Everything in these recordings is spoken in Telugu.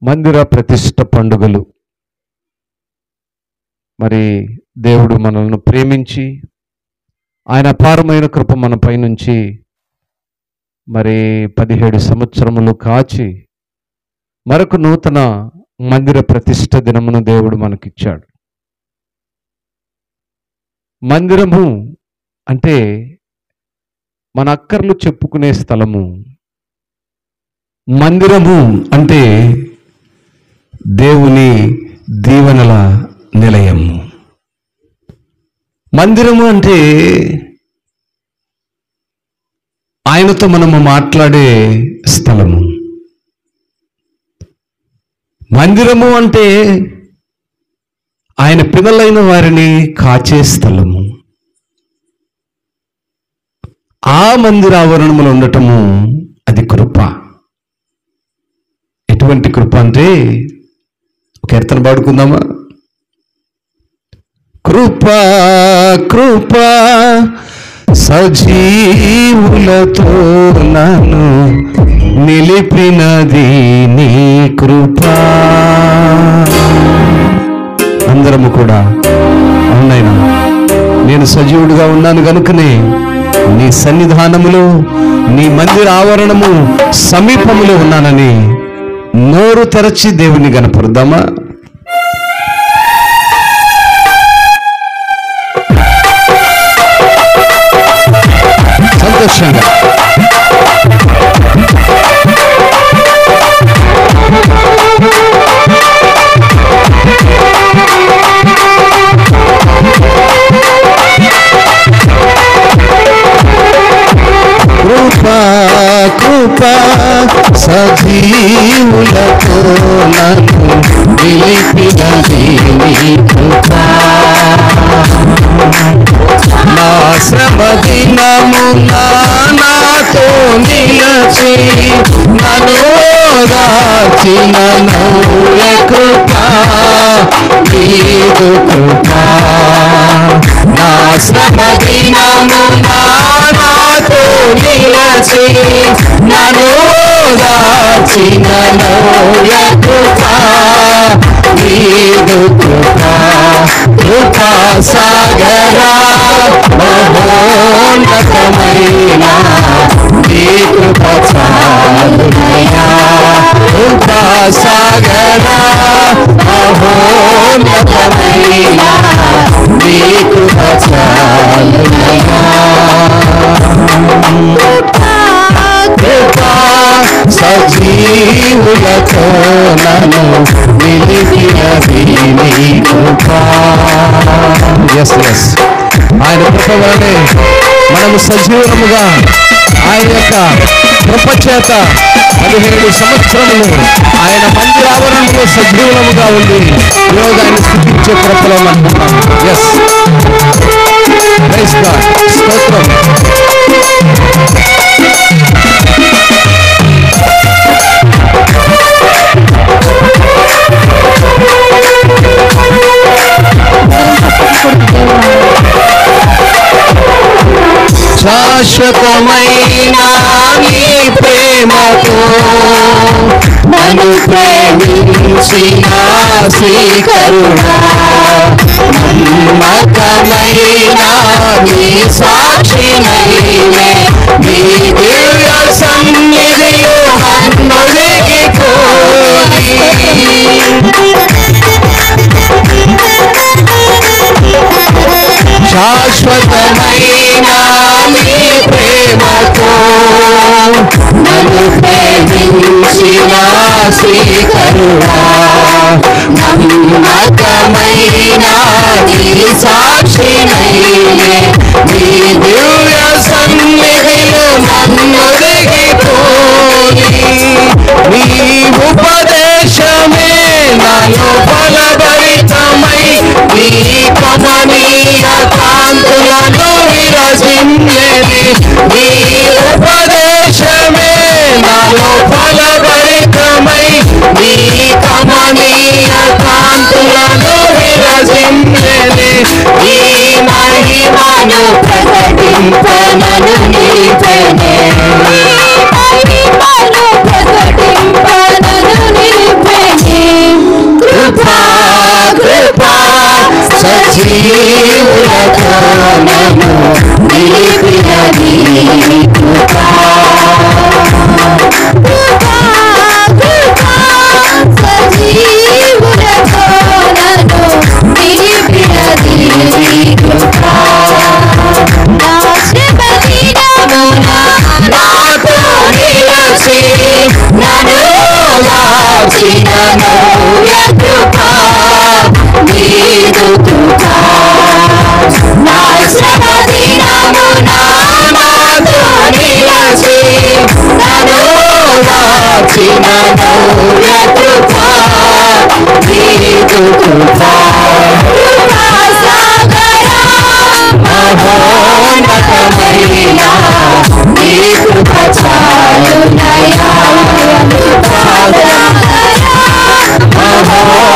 మందిర ప్రతిష్ఠ పండుగలు. మరి దేవుడు మనల్ని ప్రేమించి ఆయన అపారమైన కృప మన పైనుంచి మరి 17 సంవత్సరములు కాచి మరొక నూతన మందిర ప్రతిష్ఠ దినమును దేవుడు మనకిచ్చాడు. మందిరము అంటే మన అక్కర్లు చెప్పుకునే స్థలము. మందిరము అంటే దేవుని దీవెనల నిలయము. మందిరము అంటే ఆయనతో మనము మాట్లాడే స్థలము. మందిరము అంటే ఆయన పిల్లలైన వారిని కాచే స్థలము. ఆ మందిర ఆవరణములో ఉండటము అది కృప. ఎటువంటి కృప అంటే ఒక కీర్తన పాడుకుందామా? కృప కృప సజీవులతో నన్ను నిలిపినది నీ కృప. అందరము కూడా అవునైనా నేను సజీవుడిగా ఉన్నాను కనుకనే నీ సన్నిధానములో నీ మందిర ఆవరణము సమీపములో ఉన్నానని నోరు తెరచి దేవుని గనపరుద్దామా? సంతోషంగా కృప కృప సజీవులతో నన్ను నిలిపినది నీ కృప. నా శ్రమ దినమున నాతో నిలచి నన్ను ఓదార్చిన నవ్య కృప నీదు కృప. నా శ్రమ దినమున నాతో నిలచి నన్ను ఓదార్చిన నవ్య కృప నీదు కృప. కృపా సాగరా మహోన్నతమైన నీ కృప చాలునయ్యా. కృపా సాగరా మహోన్నతమైన నీ కృప చాలునయ్యా. కృపా సజీవులతో నన్ను నిలిపినది నీ కృప. ఎస్ ఎస్ ఆయన కృప వలనే మనము సజీవముగా ఆయన యొక్క కృప చేత 17 సంవత్సరములు ఆయన మందిర ఆవరణలో సజీవముగా ఉండి ఈరోజు ఆయన స్తుతించే కృపలో అనుకుంటాం. ఎస్ ప్రైజ్ గాడ్, స్తోత్రం. శాశ్వతమైన నీ ప్రేమతో నన్ను ప్రేమించిన శ్రీకరుణ, నమ్మకమైన నీ సాక్షినైనే నీ దివ్య సన్నిధిలో నన్నొదిగిపోయి శాశ్వతమైన నీ ప్రేమతో నన్ను ప్రేమించిన శ్రీకరుణ, నమ్మకమైన నీ సాక్షినైనే నీ దివ్య సన్నిధిలో నన్నొదిగిపోయి నీ ఉపదేశమే నాలో బలభరితమై నీ కమనీయ కాంతులను విరజిల్లేది. నీ ఉపదేశమే నాలో బలభరితమై నీ కమనీయ కాంతులను విరజిల్లేది. ఈ మహిమను ప్రకటింపనను నీవెనే, మహిమను ప్రకటింపనను నీవెనే. దాచిన నవ్య కృప నీదు కృప నా శ్రమ దినమున నాతో నిలచి నన్ను దాచిన నవ్య కృప నీదు కృప కృపా సాగర మహోన్నతమైన నీ కృప చాలునయా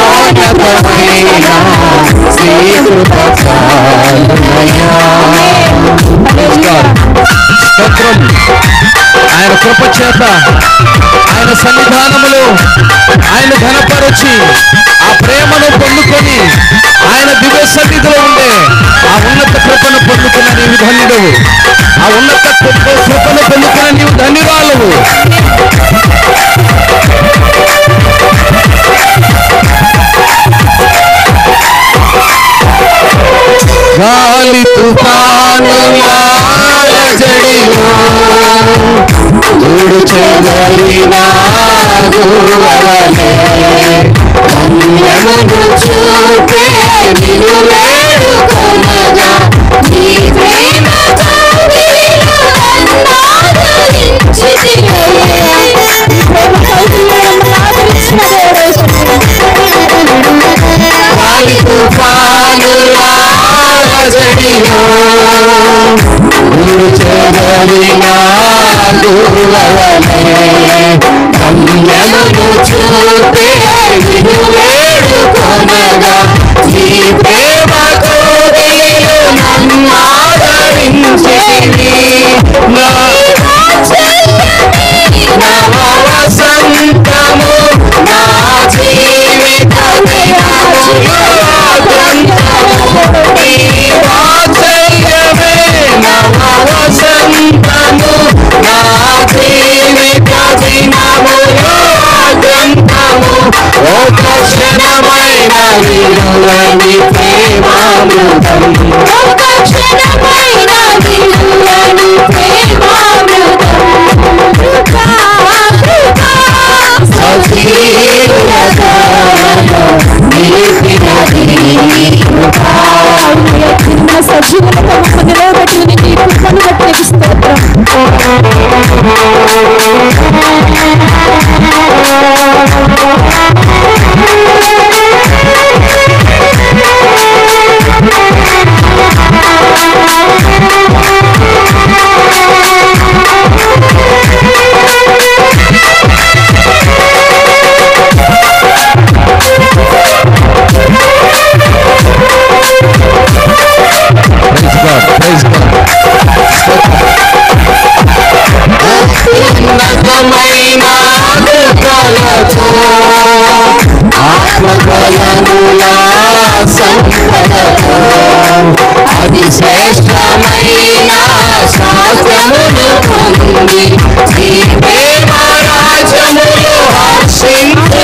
మహోన్నతమైన నీ కృప చాలునయా. స్తోత్రం. ఆయన కృప చేత ఆయన సన్నిధానములో ఆయన ఘనపరచి ఆ ప్రేమను పొందుకొని ఆయన దివ్య సన్నిధిలో ఉండే ఆ ఉన్నత కృపను పొందుకున్న నీవు ధన్యుడవు. ఆ ఉన్నత కృపను పొందుకున్న నీవు ధన్యురాలవు. గాలి తుఫానులా జడిలో దూడు చెదరిన గురువలే కన్యమును చూపే నిన్ను వేడుకొనగా నీ ప్రేమతో నీలో నన్నాదరించితివే. గాలి తుఫానులా జడిలో దూడు చెదరిన గురువలే కన్యమును చూపే నిన్ను వేడుకొనగా నీ ప్రేమతో నీలో నన్నాదరించితివి. నా వసంతము నా జీవిత దినములో నీ వాత్సల్యమే నవ వసంతము నా జీవిత దినములో గ్రంథము. ఒక క్షణమైన విలువని ప్రేమామృతం ఒక క్షణమైన విలువని ప్రేమామృతం కృపా కృపా సజీవులతో నిలిపినది కృపా. చిన్న సజీవులతో మమ్మల్ని బట్టి నీ కృపను బట్టి నీకు స్తోత్రం. Praise God. ఉన్నతమైన కృపలతో ఆత్మబలముల సంపదతో అతి శ్రేష్టమైన శాస్త్రములు పొంది నీ ప్రేమ రాజ్యములు హర్షించులేదా.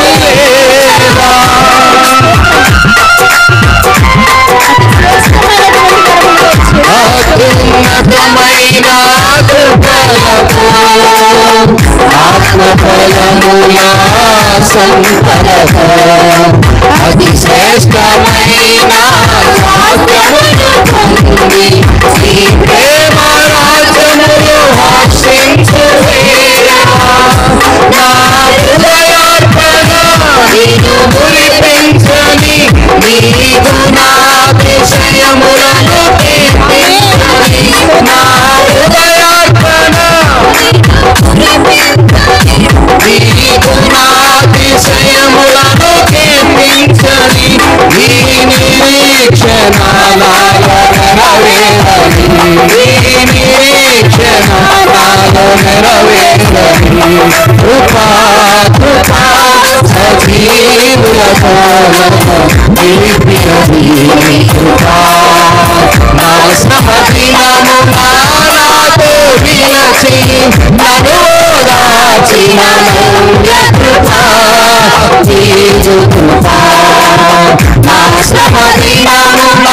అత్యున్నతమైన కృపలతో ఆత్మఫలముల సంపదతో అతి శ్రేష్టమైన శాస్త్రములు పొంది నీ ప్రేమ రాజ్యములు హర్షించులేదా. నా హృదయార్పణ నిన్ను మురిపించని నీ గుణాతిశయములను కీర్తించని. నా హృదయార్పణ నీ గుణాతిశయములను కీర్తించని. నీ నిరీక్షణ నాలో నెరవేరని. నీ నిరీక్షణ నాలో నెరవేరని. కృపా కృపా సజీవులతో నిలిపినది కృపా. నా శ్రమ దినమున నాతో నిలచి నన్ను దాచిన నవ్య కృపా నీదు కృపా. నా శ్రమ దినమున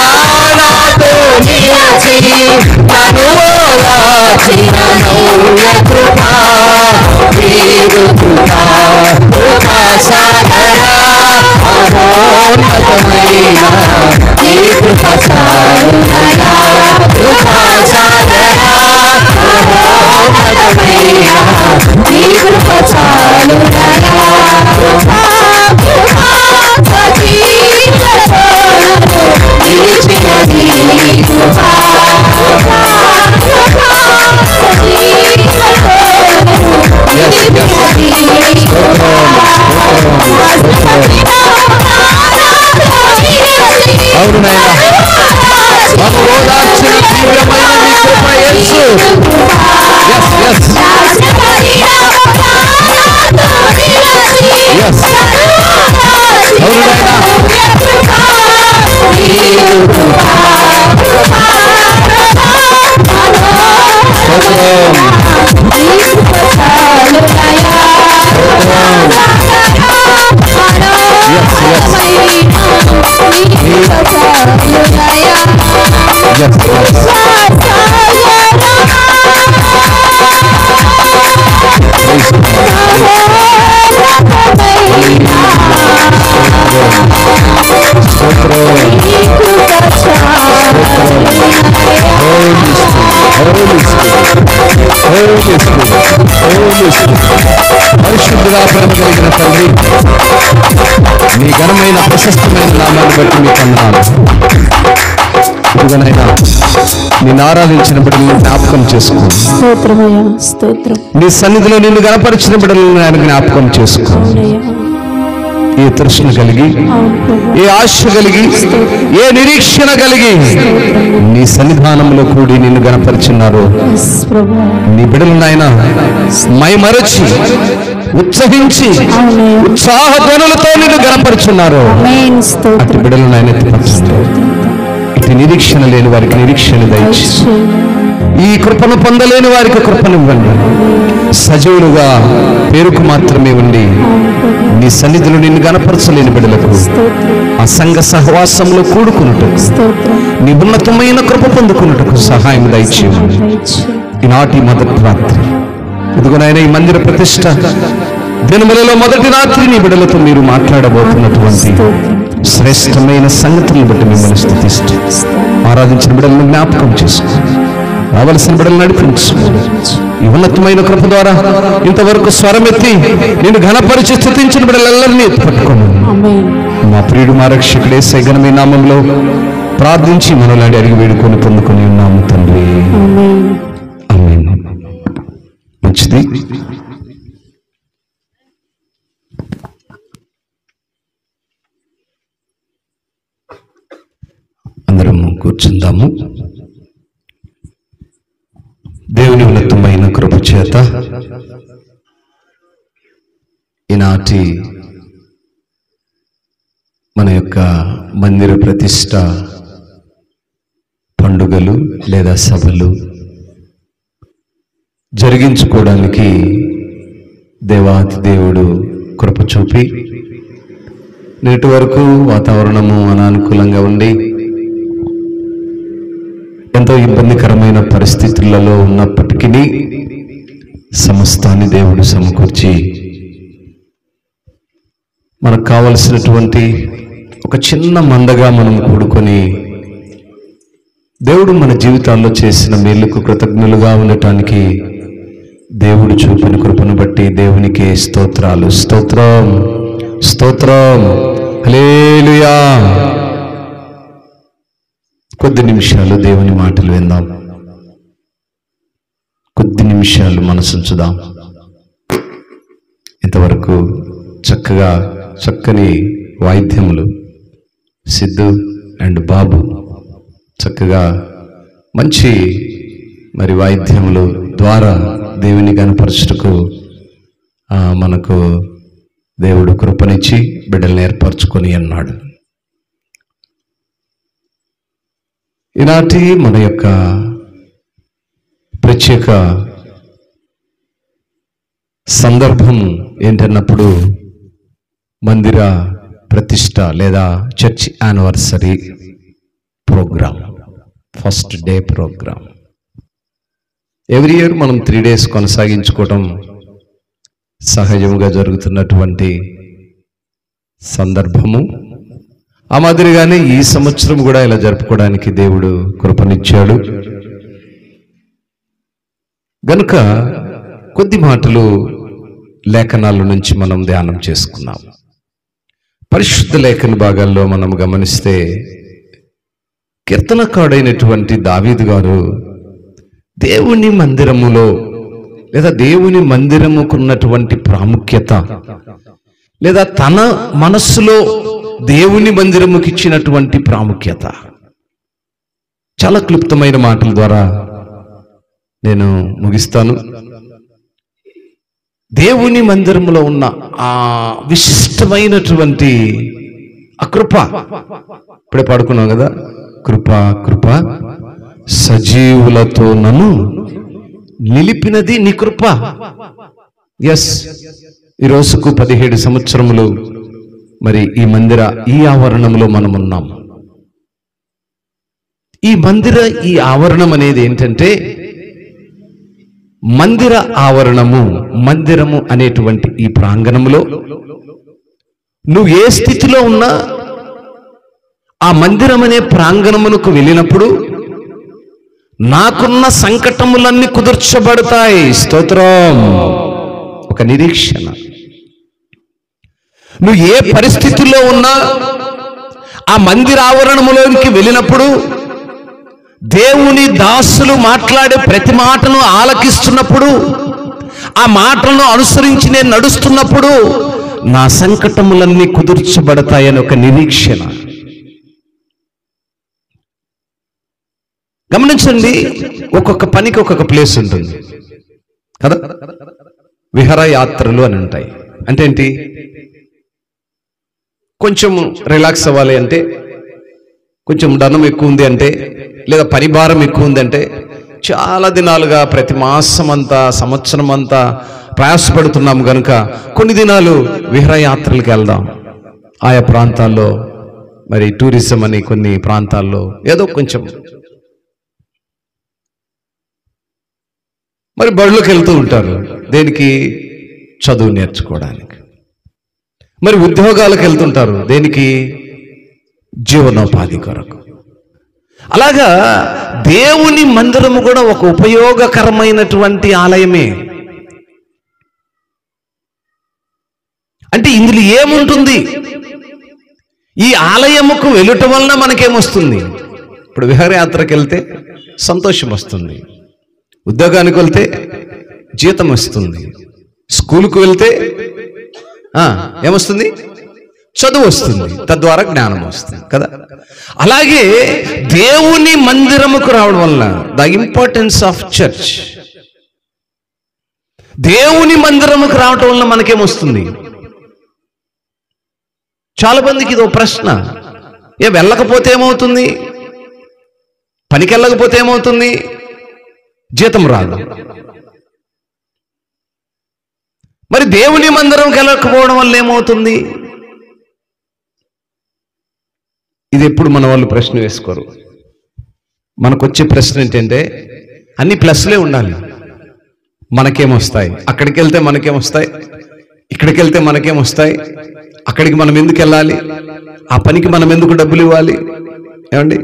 నాతో నిలచి నన్ను దాచిన నవ్య కృపా నీదు కృపా. కృపా పరిశుద్ధుడా ప్రేమ కలిగిన తండ్రి, నీ ఘనమైన ప్రశస్తమైన నామాన్ని బట్టి మీకు వందనాలు. ఇదిగోనైనా నిన్ను ఆరాధించిన బిడ్డలను జ్ఞాపకం చేసుకో. నీ సన్నిధిలో నిన్ను గణపరిచిన బిడ్డలను ఆయన జ్ఞాపకం చేసుకో. ఏ తృష్ణ కలిగి, ఏ ఆశ కలిగి, ఏ నిరీక్షణ కలిగి నీ సన్నిధానంలో కూడి నిన్ను గణపరిచున్నారు నీ బిడ్డలను ఆయన మైమరచి ఉత్సహించి ఉత్సాహధ్వనులతో నిన్ను గణపరుచున్నారు. అటు బిడ్డలను ఆయన ఎత్తిపరుచున్నారు. ఇటు నిరీక్షణ లేని వారికి నిరీక్షణ దయచి, ఈ కృపను పొందలేని వారికి కృపనివ్వండి. సజీవులుగా పేరుకు మాత్రమే ఉండి నీ సన్నిధిలో నిన్ను గణపరచలేని బిడ్డలకు ఆ సంఘ సహవాసంలో కూడుకున్నట్టుకు, నీ ఉన్నతమైన కృప పొందుకున్నట్టుకు సహాయం దయచేయండి. ఈనాటి మొదటి రాత్రి ఇదిగోనైనా ఈ మందిర ప్రతిష్ట దినములలో మొదటి రాత్రి నీ బిడ్డలతో మీరు మాట్లాడబోతున్నటువంటి శ్రేష్టమైన సంగతులను బట్టి మిమ్మల్ని స్తుతిస్తూ ఆరాధించిన బిడ్డలను జ్ఞాపకం చేసుకో. రావలసిన బిడ్డలు నడిపించు. ఈ ఉన్నతమైన కృప ద్వారా ఇంతవరకు స్వరమెత్తి నేను ఘనపరిచి స్తుతించిన బిడ్డలందరినీ పట్టుకోను. మా ప్రియుడు మా రక్షకుడు యేసయ్య ఘనమైన నామంలో ప్రార్థించి మనల్ని అడిగి వేడుకొని పొందుకొని ఉన్నాము తండ్రి. ఆమేన్. మంచిది. అందరం కూర్చుందాము. దేవుని ఉన్నతమైన కృప చేత ఈనాటి మన యొక్క మందిర ప్రతిష్ట పండుగలు లేదా సభలు జరిగించుకోవడానికి దేవాతి దేవుడు కృప చూపి నేటి వరకు వాతావరణము అనానుకూలంగా ఉండి ఎంతో ఇబ్బందికరమైన పరిస్థితులలో ఉన్నప్పటికీ సమస్తాన్ని దేవుడు సమకూర్చి మనకు కావలసినటువంటి ఒక చిన్న మందగా మనం కూడుకొని దేవుడు మన జీవితాల్లో చేసిన మేలుకు కృతజ్ఞులుగా ఉండటానికి దేవుడు చూపిన కృపను బట్టి దేవునికి స్తోత్రాలు. స్తోత్రం, స్తోత్రం, హల్లెలూయా. కొద్ది నిమిషాలు దేవుని మాటలు విందాం. కొద్ది నిమిషాలు మనసుంచుదాం. ఇంతవరకు చక్కని వాయిద్యములు సిద్ధు అండ్ బాబు చక్కగా మంచి మరి వాయిద్యములు ద్వారా దేవుని గణపరచుటకు మనకు దేవుడు కృపనిచ్చి బిడ్డల్ని ఏర్పరచుకొని అన్నాడు. ఈనాటి మన యొక్క ప్రత్యేక సందర్భం ఏంటన్నప్పుడు మందిర ప్రతిష్ట లేదా church anniversary programme, first day programme. Every year మనం 3 days కొనసాగించుకోవటం సహజంగా జరుగుతున్నటువంటి సందర్భము. ఆ మాదిరిగానే ఈ సంవత్సరం కూడా ఇలా జరుపుకోవడానికి దేవుడు కృపనిచ్చాడు గనుక కొద్ది మాటలు లేఖనాల నుంచి మనం ధ్యానం చేసుకున్నాం. పరిశుద్ధ లేఖన భాగాల్లో మనం గమనిస్తే కీర్తనకారుడైనటువంటి దావీదు గారు దేవుని మందిరములో లేదా దేవుని మందిరముకున్నటువంటి ప్రాముఖ్యత లేదా తన మనస్సులో దేవుని మందిరముకి ఇచ్చినటువంటి ప్రాముఖ్యత చాలా క్లుప్తమైన మాటల ద్వారా నేను ముగిస్తాను. దేవుని మందిరంలో ఉన్న ఆ విశిష్టమైనటువంటి ఆ కృప, ఇప్పుడే పాడుకున్నాం కదా, కృప కృప సజీవులతో నన్ను నిలిపినది నీ కృప. ఎస్, ఈ రోజుకు 17 సంవత్సరములు మరి ఈ ఆవరణంలో మనం ఉన్నాం. ఈ ఆవరణం అనేది ఏంటంటే మందిర ఆవరణము, మందిరము అనేటువంటి ఈ ప్రాంగణంలో నువ్వు ఏ స్థితిలో ఉన్నా ఆ మందిరం అనే ప్రాంగణమునకు వెళ్ళినప్పుడు నాకున్న సంకటములన్నీ కుదుర్చబడతాయి. స్తోత్రం. ఒక నిరీక్షణ. నువ్వు ఏ పరిస్థితుల్లో ఉన్నా ఆ మందిర ఆవరణములోనికి వెళ్ళినప్పుడు దేవుని దాసులు మాట్లాడే ప్రతి మాటను ఆలకిస్తున్నప్పుడు, ఆ మాటలను అనుసరించి నేను నడుస్తున్నప్పుడు నా సంకటములన్నీ కుదుర్చబడతాయని ఒక నిరీక్షణ. గమనించండి, ఒక్కొక్క పనికి ఒక్కొక్క ప్లేస్ ఉంటుంది కదా. విహారయాత్రలు అని ఉంటాయి. అంటే ఏంటి? కొంచెం రిలాక్స్ అవ్వాలి అంటే, కొంచెం ధనం ఎక్కువ ఉంది అంటే, లేదా పరిభారం ఎక్కువ ఉంది అంటే, చాలా దినాలుగా ప్రతి మాసం అంతా సంవత్సరం అంతా ప్రయాసపడుతున్నాము కనుక కొన్ని దినాలు విహారయాత్రలకు వెళ్దాం. ఆయా ప్రాంతాల్లో మరి టూరిజం అని కొన్ని ప్రాంతాల్లో ఏదో కొంచెం మరి బడులకు వెళ్తూ ఉంటారు. దేనికి? చదువు నేర్చుకోవడానికి. మరి ఉద్యోగాలకు వెళ్తుంటారు. దేనికి? జీవనోపాధి కొరకు. అలాగా దేవుని మందిరము కూడా ఒక ఉపయోగకరమైనటువంటి ఆలయమే. అంటే ఇందులో ఏముంటుంది? ఈ ఆలయముకు వెళ్ళటం వలన మనకేమొస్తుంది? ఇప్పుడు విహారయాత్రకు వెళ్తే సంతోషం వస్తుంది, ఉద్యోగానికి వెళ్తే జీతం వస్తుంది, స్కూలుకు వెళ్తే ఏమొస్తుంది? చదువు వస్తుంది, తద్వారా జ్ఞానం వస్తుంది కదా. అలాగే దేవుని మందిరముకు రావడం వల్ల ద ఇంపార్టెన్స్ ఆఫ్ చర్చ్, దేవుని మందిరముకు రావటం వల్ల మనకేమొస్తుంది? చాలా మందికి ఇది ఒక ప్రశ్న. వెళ్ళకపోతే ఏమవుతుంది? పనికి వెళ్ళకపోతే ఏమవుతుంది? జీతం రాదు. మరి దేవుని మందిరంకి వెళ్ళకపోవడం వల్ల ఏమవుతుంది? ఇది ఎప్పుడు మన వాళ్ళు ప్రశ్న వేసుకోరు. మనకొచ్చే ప్రశ్న ఏంటంటే అన్ని ప్లస్లే ఉండాలి. మనకేమొస్తాయి? అక్కడికి వెళ్తే మనకేమొస్తాయి? ఇక్కడికి వెళ్తే మనకేమొస్తాయి? అక్కడికి మనం ఎందుకు వెళ్ళాలి? ఆ పనికి మనం ఎందుకు డబ్బులు ఇవ్వాలి? ఏమండి,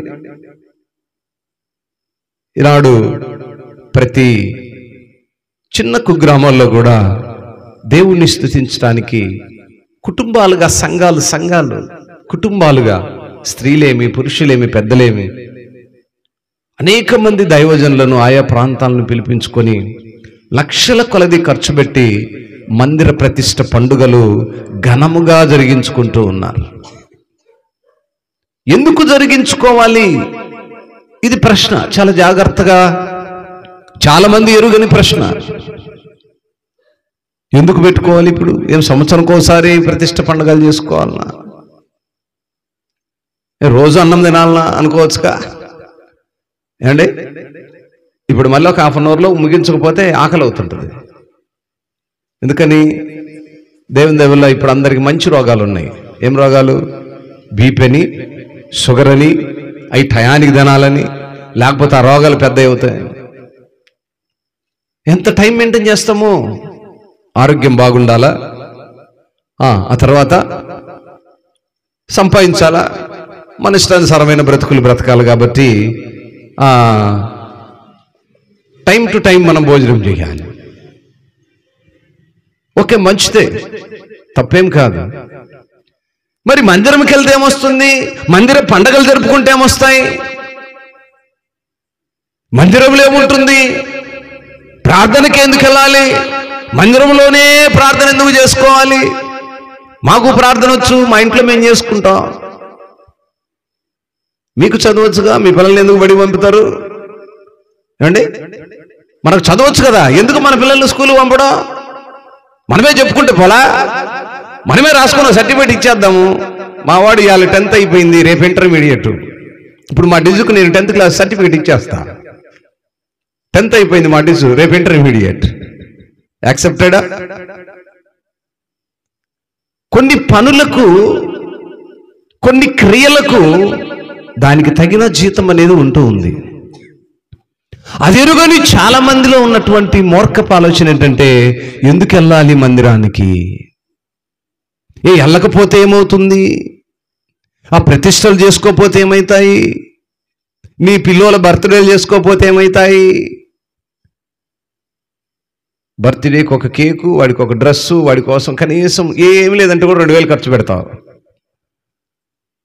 ఈనాడు ప్రతి చిన్న కుగ్రామాల్లో కూడా దేవుణ్ణి స్తుతించడానికి కుటుంబాలుగా సంఘాలు కుటుంబాలుగా, స్త్రీలేమి పురుషులేమి పెద్దలేమి అనేక మంది దైవజనులను ఆయా ప్రాంతాలను పిలిపించుకొని లక్షల కొలది ఖర్చు పెట్టి మందిర ప్రతిష్ఠ పండుగలు ఘనముగా జరిగించుకుంటూ ఉన్నారు. ఎందుకు జరిగించుకోవాలి? ఇది ప్రశ్న. చాలా జాగ్రత్తగా, చాలా మంది ఎరుగని ప్రశ్న. ఎందుకు పెట్టుకోవాలి? ఇప్పుడు ఏం సంవత్సరంకోసారి ప్రతిష్ఠ పండుగలు చేసుకోవాలన్నా? రోజు అన్నం తినాలన్నా అనుకోవచ్చుగా. ఏమండి, ఇప్పుడు మళ్ళీ ఒక హాఫ్ అన్ అవర్లో ముగించకపోతే ఆకలి అవుతుంటుంది. ఎందుకని? దేవుని దయవల్ల ఇప్పుడు అందరికి మంచి రోగాలు ఉన్నాయి. ఏం రోగాలు? బీపీ అని, షుగర్ అని, అవి టయానికి తినాలని, లేకపోతే ఆ రోగాలు పెద్ద అవుతాయి. ఎంత టైం మెయింటైన్ చేస్తాము? ఆరోగ్యం బాగుండాలా, ఆ తర్వాత సంపాదించాలా, మన ఇష్టానుసారమైన బ్రతుకులు బ్రతకాలి. కాబట్టి టైం టు టైం మనం భోజనం చేయాలి. ఓకే, మంచిదే, తప్పేం కాదు. మరి మందిరంకి వెళ్తే ఏమొస్తుంది? మందిర పండగలు జరుపుకుంటే ఏమొస్తాయి? మందిరంలో ఏముంటుంది? ప్రార్థనకి ఎందుకు వెళ్ళాలి? మందిరంలోనే ప్రార్థన ఎందుకు చేసుకోవాలి? మాకు ప్రార్థన వచ్చు, మా ఇంట్లో మేము చేసుకుంటాం. మీకు చదవచ్చుగా, మీ పిల్లల్ని ఎందుకు బడి పంపుతారు? ఏమండి? మనకు చదవచ్చు కదా, ఎందుకు మన పిల్లల్ని స్కూల్ పంపడం? మనమే చెప్పుకుంటే పోలా, మనమే రాసుకున్న సర్టిఫికేట్ ఇచ్చేద్దాము. మా వాడు ఇవాళ 10th అయిపోయింది, రేపు ఇంటర్మీడియట్. ఇప్పుడు మా డిజుకు నేను 10th క్లాస్ సర్టిఫికేట్ ఇచ్చేస్తా. 10th అయిపోయింది మా డిజు, రేపు ఇంటర్మీడియట్. యాక్సెప్టెడా? కొన్ని పనులకు, కొన్ని క్రియలకు దానికి తగిన జీతం అనేది ఉంటూ ఉంది. అది ఎరుగని చాలా మందిలో ఉన్నటువంటి మూర్ఖపు ఆలోచన ఏంటంటే, ఎందుకు వెళ్ళాలి మందిరానికి? వెళ్ళకపోతే ఏమవుతుంది? ఆ ప్రతిష్టలు చేసుకోకపోతే ఏమవుతాయి? మీ పిల్లల బర్త్డేలు చేసుకోకపోతే ఏమవుతాయి? బర్త్డేకి ఒక కేకు, వాడికి ఒక డ్రెస్సు, వాడి కోసం కనీసం ఏమి లేదంటే కూడా 2000 ఖర్చు పెడతావు.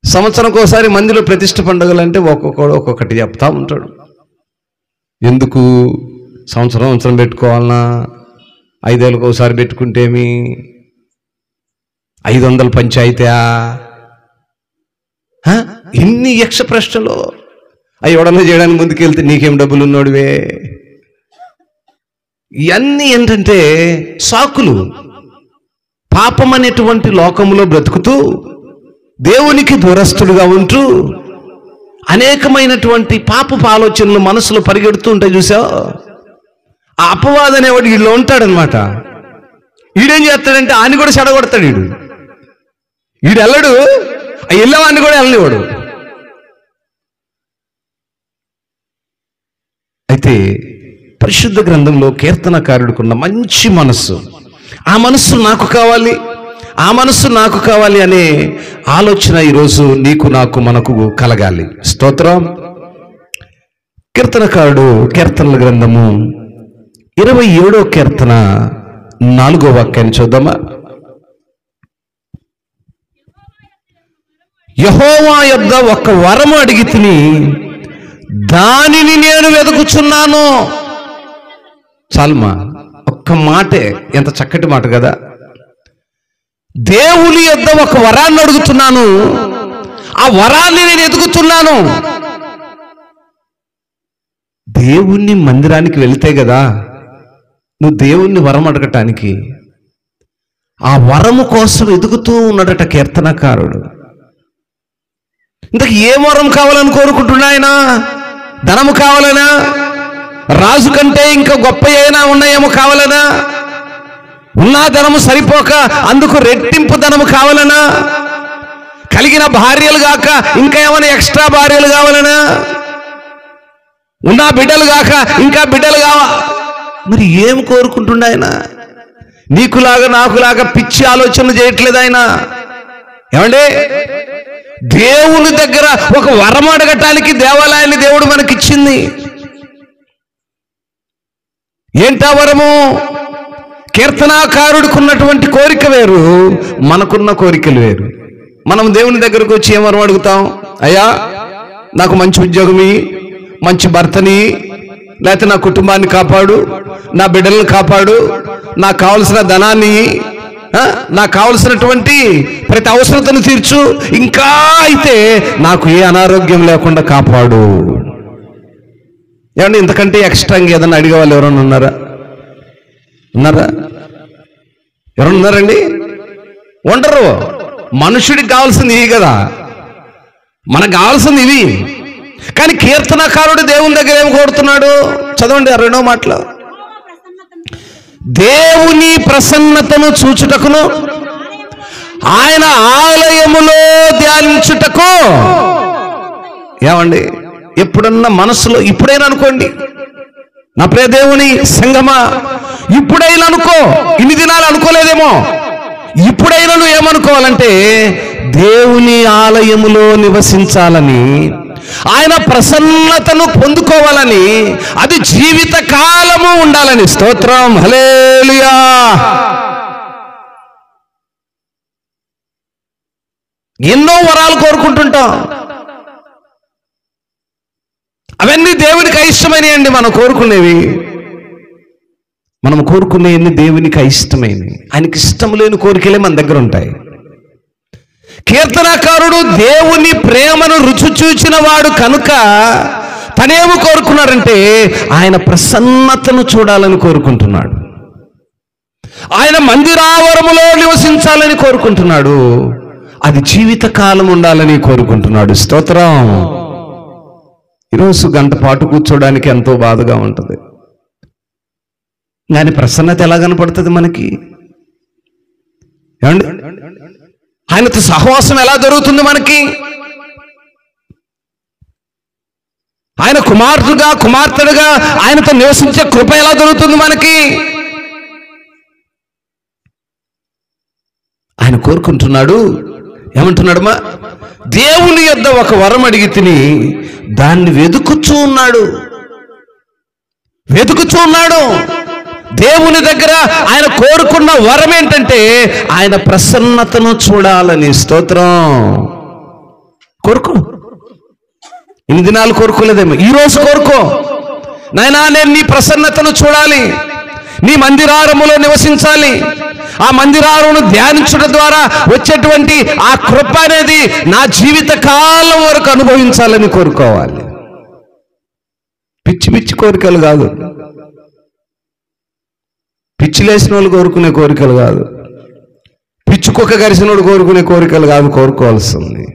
సంవత్సరంకి ఒకసారి మందిలో ప్రతిష్ట పండుగలు అంటే ఒక్కొక్కడు ఒక్కొక్కటి చెప్తా ఉంటాడు. ఎందుకు సంవత్సరం పెట్టుకోవాలన్నా? 5 ఏళ్ళకి ఒకసారి పెట్టుకుంటేమి 500 పంచాయితీయా? ఎన్ని యక్ష ప్రశ్నలు! అవి ఎవడన్నా చేయడానికి ముందుకెళ్తే నీకేం డబ్బులు ఉన్నోడివే. ఇవన్నీ ఏంటంటే సాకులు. పాపం అనేటువంటి లోకంలో బ్రతుకుతూ దేవునికి దూరస్తుడుగా ఉంటూ అనేకమైనటువంటి పాపపు ఆలోచనలు మనసులో పరిగెడుతూ ఉంటాయి. చూసావు? ఆ అపవాదం అనేవాడు వీళ్ళు ఉంటాడనమాట. వీడేం చేస్తాడంటే ఆయన కూడా చెడగొడతాడు. వీడు వెళ్ళడు, ఆ వెళ్ళేవాడిని కూడా వెళ్ళనివాడు. అయితే పరిశుద్ధ గ్రంథంలో కీర్తనకారుడికున్న మంచి మనస్సు, ఆ మనస్సు నాకు కావాలి, ఆ మనస్సు నాకు కావాలి అనే ఆలోచన ఈరోజు నీకు, నాకు, మనకు కలగాలి. స్తోత్రం. కీర్తనకారుడు కీర్తనల గ్రంథము 27వ కీర్తన 4వ వాక్యాన్ని చూద్దామా? యెహోవా యొద్ద ఒక వరము అడిగి తిని దానిని నేను వెతుకుచున్నాను. చాలుమా, ఒక్క మాటే, ఎంత చక్కటి మాట కదా. దేవుని యొద్ద ఒక వరాన్ని అడుగుతున్నాను, ఆ వరాన్ని నేను ఎదుగుతున్నాను. దేవుణ్ణి మందిరానికి వెళితే కదా నువ్వు దేవుణ్ణి వరం అడగటానికి. ఆ వరము కోసం ఎదుగుతూ ఉన్నాడట కీర్తనకారుడు. ఇంతకు ఏ వరం కావాలని కోరుకుంటున్నా ఆయన? ధనము కావాలనా? రాజు కంటే ఇంకా గొప్ప అయినా ఉన్నాయేమో కావాలనా? ఉన్న ధనము సరిపోక అందుకు రెట్టింపు ధనము కావాలనా? కలిగిన భార్యలు గాక ఇంకా ఏమైనా ఎక్స్ట్రా భార్యలు కావాలనా? ఉన్న బిడ్డలు గాక ఇంకా బిడ్డలు కావా? మరి ఏం కోరుకుంటుండ ఆయన? నీకులాగా నాకులాగా పిచ్చి ఆలోచనలు చేయట్లేదు ఆయన. ఏమండి, దేవుని దగ్గర ఒక వరం అడగటానికి దేవాలయాన్ని దేవుడు మనకిచ్చింది. ఏంటా వరము? కీర్తనాకారుడికి ఉన్నటువంటి కోరిక వేరు, మనకున్న కోరికలు వేరు. మనం దేవుని దగ్గరకు వచ్చి ఏం వరం అడుగుతాం? అయ్యా నాకు మంచి ఉద్యోగమి, మంచి భర్తని, లేకపోతే నా కుటుంబాన్ని కాపాడు, నా బిడ్డలను కాపాడు, నాకు కావలసిన ధనాన్ని, నాకు కావలసినటువంటి ప్రతి అవసరతను తీర్చు, ఇంకా అయితే నాకు ఏ అనారోగ్యం లేకుండా కాపాడు. ఏమంటే ఇంతకంటే ఎక్స్ట్రా ఏదన్నా అడిగే వాళ్ళు ఎవరన్నా ఉన్నారా? ఎవరన్నా ఉన్నారండి? ఉండరు. మనుషుడికి కావాల్సింది ఇవి కదా, మనకు కావాల్సింది ఇవి. కానీ కీర్తనకారుడు దేవుని దగ్గర ఏం కోరుతున్నాడు? చదవండి 2వ మాటలో. దేవుని ప్రసన్నతను చూచుటకును ఆయన ఆలయములో ధ్యానించుటకు. ఏమండి, ఎప్పుడన్నా మనసులో, ఇప్పుడైనా అనుకోండి, నా ప్రియ దేవుని సంగమా, ఇప్పుడైనా అనుకో, ఇన్ని దినాలు అనుకోలేదేమో, ఇప్పుడైనా నువ్వు ఏమనుకోవాలంటే దేవుని ఆలయములో నివసించాలని, ఆయన ప్రసన్నతను పొందుకోవాలని, అది జీవిత కాలము ఉండాలని. స్తోత్రం, హల్లెలూయా. ఎన్నో వరాలు కోరుకుంటుంటాం, అవన్నీ దేవునికి అయిష్టమైనవి. మనం కోరుకునేవి, మనం కోరుకునేవన్నీ దేవునికి అయిష్టమైనవి. ఆయనకి ఇష్టం లేని కోరికలే మన దగ్గర ఉంటాయి. కీర్తనకారుడు దేవుని ప్రేమను రుచి చూచిన వాడు కనుక తనేమి కోరుకున్నాడంటే ఆయన ప్రసన్నతను చూడాలని కోరుకుంటున్నాడు. ఆయన మందిరావరములో నివసించాలని కోరుకుంటున్నాడు. అది జీవితకాలం ఉండాలని కోరుకుంటున్నాడు. స్తోత్రం. ఈరోజు గంట పాటు కూర్చోడానికి ఎంతో బాధగా ఉంటుంది, కానీ ప్రసన్నత ఎలా కనపడుతుంది మనకి? ఏమండి, ఆయనతో సహవాసం ఎలా జరుగుతుంది మనకి? ఆయన కుమారుడుగా కుమార్తెడుగా ఆయనతో నివసించే కృప ఎలా దొరుకుతుంది మనకి? ఆయన కోరుకుంటున్నాడు. ఏమంటున్నాడమ్మా? దేవుని యొద్ద ఒక వరం అడిగి తిని దాన్ని వెతుకుచూ ఉన్నాడు. దేవుని దగ్గర ఆయన కోరుకున్న వరం ఏంటంటే ఆయన ప్రసన్నతను చూడాలని. స్తోత్రం. కోరుకో. ఇన్ని దినాలు కోరుకోలేదేమో, ఈరోజు కోరుకో. నాయనా, నేను నీ ప్రసన్నతను చూడాలి, నీ మందిరారములో నివసించాలి, ఆ మందిరారును ధ్యానించడం ద్వారా వచ్చేటువంటి ఆ కృప అనేది నా జీవిత కాలం వరకు అనుభవించాలని కోరుకోవాలి. పిచ్చి పిచ్చి కోరికలు కాదు, పిచ్చి లేసిన వాళ్ళు కోరుకునే కోరికలు కాదు, పిచ్చి కుక్క గరిసిన వాడు కోరుకునే కోరికలు కాదు. కోరుకోవాల్సింది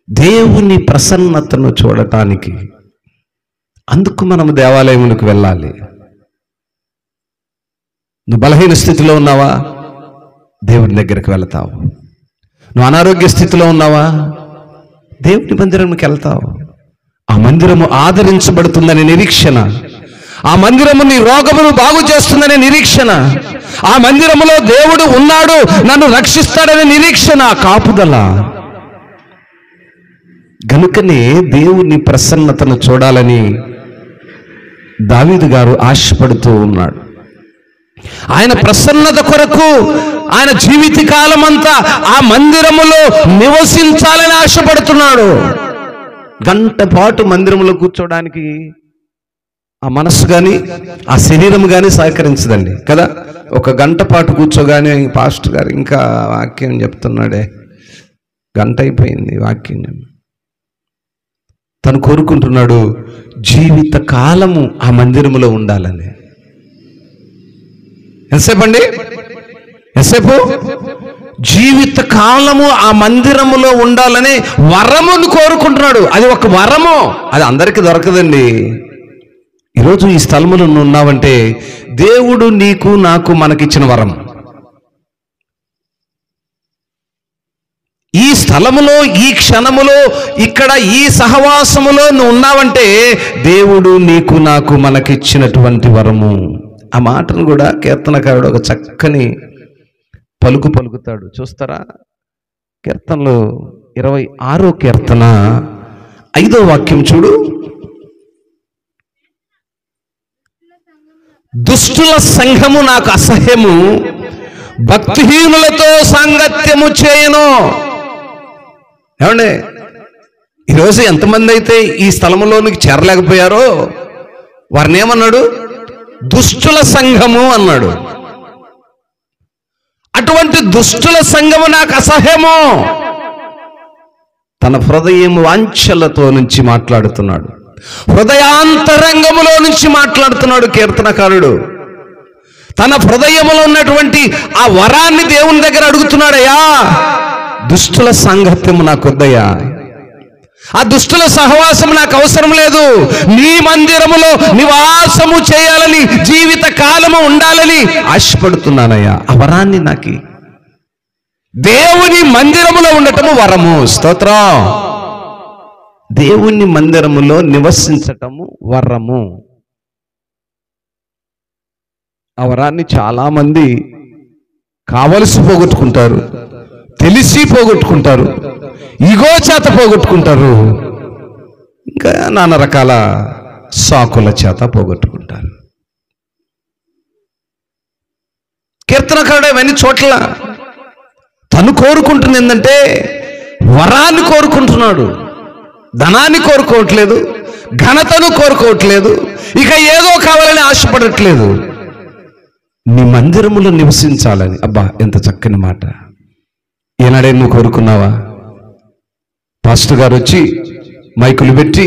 దేవుని ప్రసన్నతను చూడటానికి. అందుకు మనం దేవాలయములకు వెళ్ళాలి. నువ్వు బలహీన స్థితిలో ఉన్నావా? దేవుని దగ్గరికి వెళతావు. నువ్వు అనారోగ్య స్థితిలో ఉన్నావా? దేవుని మందిరంకి వెళ్తావు. ఆ మందిరము ఆదరించబడుతుందనే నిరీక్షణ, ఆ మందిరము నీ రోగమును బాగు చేస్తుందనే నిరీక్షణ, ఆ మందిరములో దేవుడు ఉన్నాడు, నన్ను రక్షిస్తాడనే నిరీక్షణ, కాపుదల. గనుకనే దేవుని ప్రసన్నతను చూడాలని దావీదు గారు ఆశపడుతూ ఉన్నాడు. ఆయన ప్రసన్నత కొరకు ఆయన జీవిత కాలం అంతా ఆ మందిరములో నివసించాలని ఆశపడుతున్నాడు. గంట పాటు మందిరంలో కూర్చోడానికి ఆ మనస్సు కానీ ఆ శరీరం కానీ సహకరించదండి కదా. ఒక గంట పాటు కూర్చోగానే పాస్టర్ గారు ఇంకా వాక్యం చెప్తున్నాడే, గంట అయిపోయింది వాక్యం. తను కోరుకుంటున్నాడు జీవిత కాలము ఆ మందిరములో ఉండాలని. ఎంతసేపు అండి? ఎంతసేపు? జీవిత కాలము ఆ మందిరములో ఉండాలని వరమును కోరుకుంటున్నాడు. అది ఒక వరము, అది అందరికీ దొరకదండి. ఈరోజు ఈ స్థలములో నువ్వు ఉన్నావంటే దేవుడు నీకు నాకు మనకిచ్చిన వరం. ఈ స్థలములో, ఈ క్షణములో, ఇక్కడ ఈ సహవాసములో నువ్వు ఉన్నావంటే దేవుడు నీకు నాకు మనకిచ్చినటువంటి వరము. ఆ మాటను కూడా కీర్తనకారుడు ఒక చక్కని పలుకుతాడు. చూస్తారా? కీర్తనలో 26వ కీర్తన 5వ వాక్యం చూడు. దుష్టుల సంఘము నాకు అసహ్యము, భక్తిహీనులతో సాంగత్యము చేయను. ఏమండి, ఈరోజు ఎంతమంది అయితే ఈ స్థలములోనికి చేరలేకపోయారో వారిని ఏమన్నాడు? దుష్టుల సంఘము అన్నాడు. అటువంటి దుష్టుల సంఘము నాకు అసహ్యము. తన హృదయం వాంఛలతో నుంచి మాట్లాడుతున్నాడు, హృదయాంతరంగములో నుంచి మాట్లాడుతున్నాడు కీర్తనకారుడు. తన హృదయములో ఉన్నటువంటి ఆ వరాన్ని దేవుని దగ్గర అడుగుతున్నాడయ్యా, దుష్టుల సాంగత్యము నాకు వద్దయ్యా, ఆ దుష్టుల సహవాసం నాకు అవసరం లేదు, నీ మందిరములో నివాసము చేయాలని, జీవిత కాలము ఉండాలని ఆశపడుతున్నానయ్యా. ఆ వరాన్ని నాకు. దేవుని మందిరములో ఉండటము వరము. స్తోత్రం. దేవుని మందిరములో నివసించటము వరము. ఆ వరాన్ని చాలా మంది కావలసి పోగొట్టుకుంటారు, తెలిసి పోగొట్టుకుంటారు, ఇగో చేత పోగొట్టుకుంటారు, ఇంకా నానా రకాల సాకుల చేత పోగొట్టుకుంటారు. కీర్తనకారుడు అవన్నీ చోట్ల తను కోరుకుంటుంది ఏంటంటే వరాన్ని కోరుకుంటున్నాడు. ధనాన్ని కోరుకోవట్లేదు, ఘనతను కోరుకోవట్లేదు, ఇక ఏదో కావాలని ఆశపడట్లేదు, నీ మందిరములో నివసించాలని. అబ్బా, ఎంత చక్కని మాట. ఏనాడే నువ్వు కోరుకున్నావా? పాస్టర్ గారు వచ్చి మైకులు పెట్టి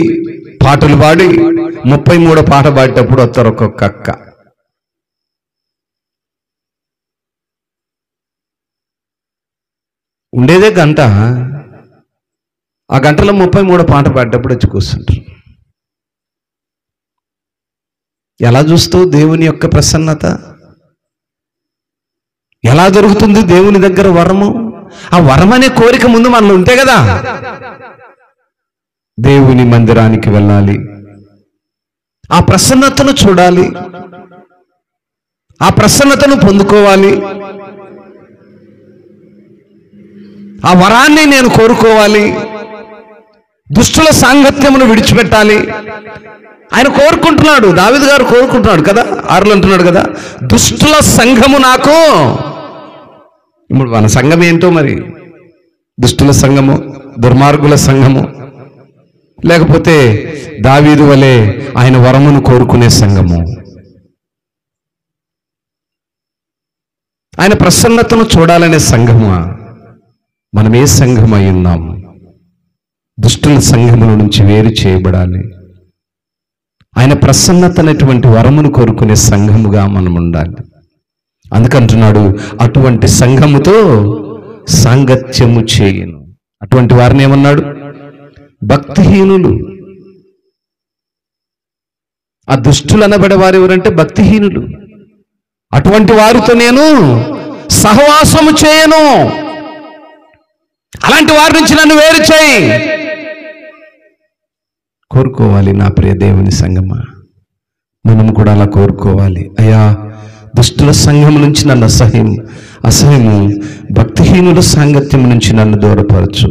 పాటలు పాడి 33 పాట పాడేటప్పుడు వస్తారు ఒక్కొక్క అక్క. ఉండేదే గంట, ఆ గంటలో 33 పాట పాడేటప్పుడు వచ్చి కూర్చుంటారు. ఎలా చూస్తావు దేవుని యొక్క ప్రసన్నత? ఎలా దొరుకుతుంది దేవుని దగ్గర వరము? ఆ వరం అనే కోరిక ముందు మనలో ఉంటే కదా. దేవుని మందిరానికి వెళ్ళాలి, ఆ ప్రసన్నతను చూడాలి, ఆ ప్రసన్నతను పొందుకోవాలి, ఆ వరాన్ని నేను కోరుకోవాలి, దుష్టుల సాంగత్యమును విడిచిపెట్టాలి. ఆయన కోరుకుంటున్నాడు, దావీదు గారు కోరుకుంటున్నాడు కదా, 6లో అంటున్నాడు కదా, దుష్టుల సంఘము నాకు. ఇప్పుడు మన సంఘం ఏంటో మరి, దుష్టుల సంఘము, దుర్మార్గుల సంఘము, లేకపోతే దావీదు వలె ఆయన వరమును కోరుకునే సంఘము, ఆయన ప్రసన్నతను చూడాలనే సంఘమా? మనం ఏ సంఘం అయి ఉన్నాం? దుష్టుల సంఘముల నుంచి వేరు చేయబడాలి, ఆయన ప్రసన్నత అనేటువంటి వరమును కోరుకునే సంఘముగా మనం ఉండాలి. అందుకంటున్నాడు, అటువంటి సంఘముతో సాంగత్యము చేయను. అటువంటి వారిని ఏమన్నాడు? భక్తిహీనులు. ఆ దుష్టులు అనబడే వారు ఎవరంటే భక్తిహీనులు. అటువంటి వారితో నేను సహవాసము చేయను. అలాంటి వారి నుంచి నన్ను వేరు చేయి. కోరుకోవాలి నా ప్రియ దేవుని సంఘమా, మనం కూడా అలా కోరుకోవాలి. అయ్యా, దుష్టుల సంఘం నుంచి నన్ను అసహ్యము, భక్తిహీనుల సాంగత్యం నుంచి నన్ను దూరపరచు.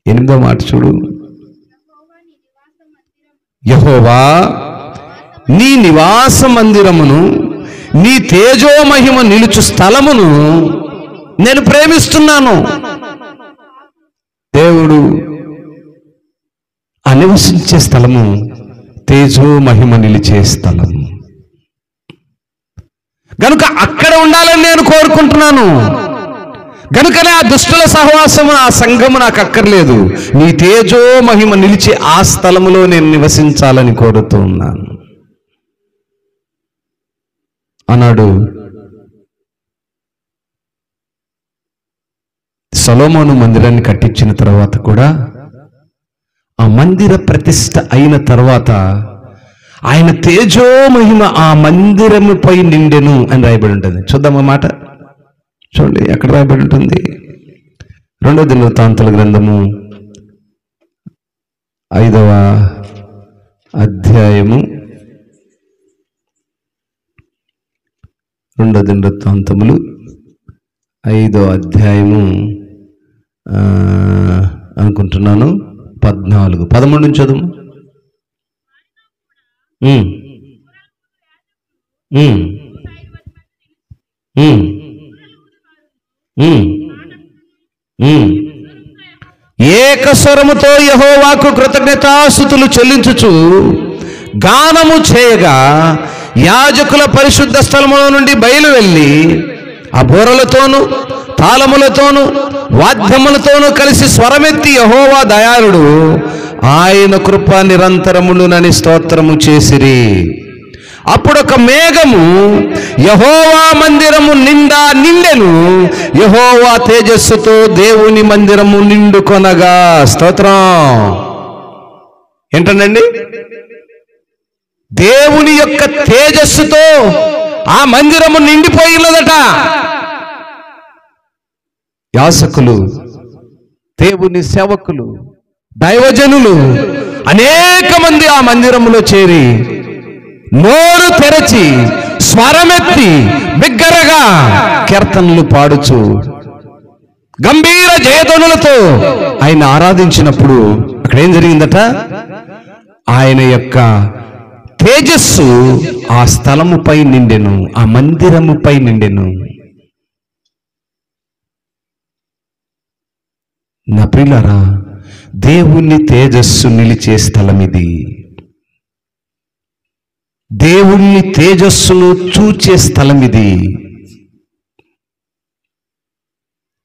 8వ మాట చూడు, యెహోవా నీ నివాస మందిరమును, నీ తేజోమహిమ నిలుచు స్థలమును నేను ప్రేమిస్తున్నాను. దేవుడు నివసించే స్థలము తేజోమహిమ నిలిచే స్థలం గనుక అక్కడ ఉండాలని నేను కోరుకుంటున్నాను. గనుకనే ఆ దుష్టుల సహవాసము, ఆ సంఘము నాకు అక్కర్లేదు. నీ తేజో మహిమ నిలిచి ఆ స్థలములో నేను నివసించాలని కోరుతూ ఉన్నాను అన్నాడు. సొలొమోను మందిరాన్ని కట్టించిన తర్వాత కూడా, ఆ మందిర ప్రతిష్ఠ అయిన తర్వాత ఆయన తేజో మహిమ ఆ మందిరముపై నిండెను అని రాయబడి ఉంటుంది. చూద్దాం ఆ మాట, చూడండి ఎక్కడ రాయబడి ఉంటుంది. 2వ దినవృత్తాంతాల గ్రంథము 5వ అధ్యాయము, 2వ దినవృత్తాంతములు 5వ అధ్యాయము అనుకుంటున్నాను, 14, 13 నుంచి చదువు. ఏకస్వరముతో యెహోవాకు కృతజ్ఞతాస్తుతులు చెల్లించుచు గానము చేయగా, యాజకుల పరిశుద్ధ స్థలములో నుండి బయలు వెళ్ళి ఆ బూరలతోనూ తాళములతోనూ వాద్యములతోనూ కలిసి స్వరమెత్తి యెహోవా దయాళుడు, ఆయన కృప నిరంతరములునని స్తోత్రము చేసిరి. అప్పుడొక మేఘము యెహోవా మందిరము నిండా నిండెను, యెహోవా తేజస్సుతో దేవుని మందిరము నిండుకొనగా. స్తోత్రం. ఏంటండి? దేవుని యొక్క తేజస్సుతో ఆ మందిరము నిండిపోయినదట. యాజకులు, దేవుని సేవకులు, దైవజనులు అనేక మంది ఆ మందిరములో చేరి నోరు తెరచి స్వరమెత్తి బిగ్గరగా కీర్తనలు పాడుచు గంభీర జయధ్వనులతో ఆయన ఆరాధించినప్పుడు అక్కడ ఏం జరిగిందట? ఆయన యొక్క తేజస్సు ఆ స్థలముపై నిండెను, ఆ మందిరముపై నిండెను. నా ప్రియులారా, దేవుని తేజస్సు నిలిచే స్థలం ఇది. దేవుని తేజస్సును చూచే స్థలం ఇది.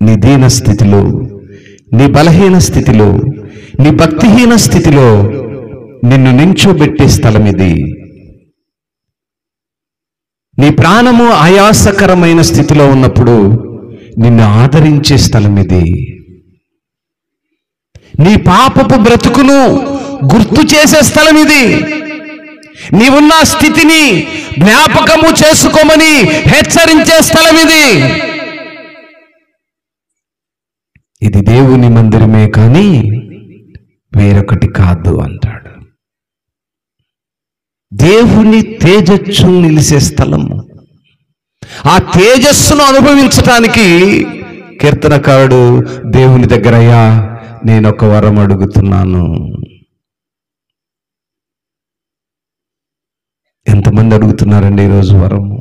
నీ దీన స్థితిలో, నీ బలహీన స్థితిలో, నీ భక్తిహీన స్థితిలో నిన్ను నించోబెట్టే స్థలం ఇది. నీ ప్రాణము ఆయాసకరమైన స్థితిలో ఉన్నప్పుడు నిన్ను ఆదరించే స్థలం ఇది. నీ పాపపు బ్రతుకును గుర్తు చేసే స్థలం ఇది. నీవున్న స్థితిని జ్ఞాపకము చేసుకోమని హెచ్చరించే స్థలం ఇది. ఇది దేవుని మందిరమే కానీ వేరొకటి కాదు అంటాడు. దేవుని తేజస్సు నిలిసే స్థలము. ఆ తేజస్సును అనుభవించటానికి కీర్తనకారుడు దేవుని దగ్గర, అయ్యా నేనొక వరం అడుగుతున్నాను. ఎంతమంది అడుగుతున్నారండి ఈరోజు వరము?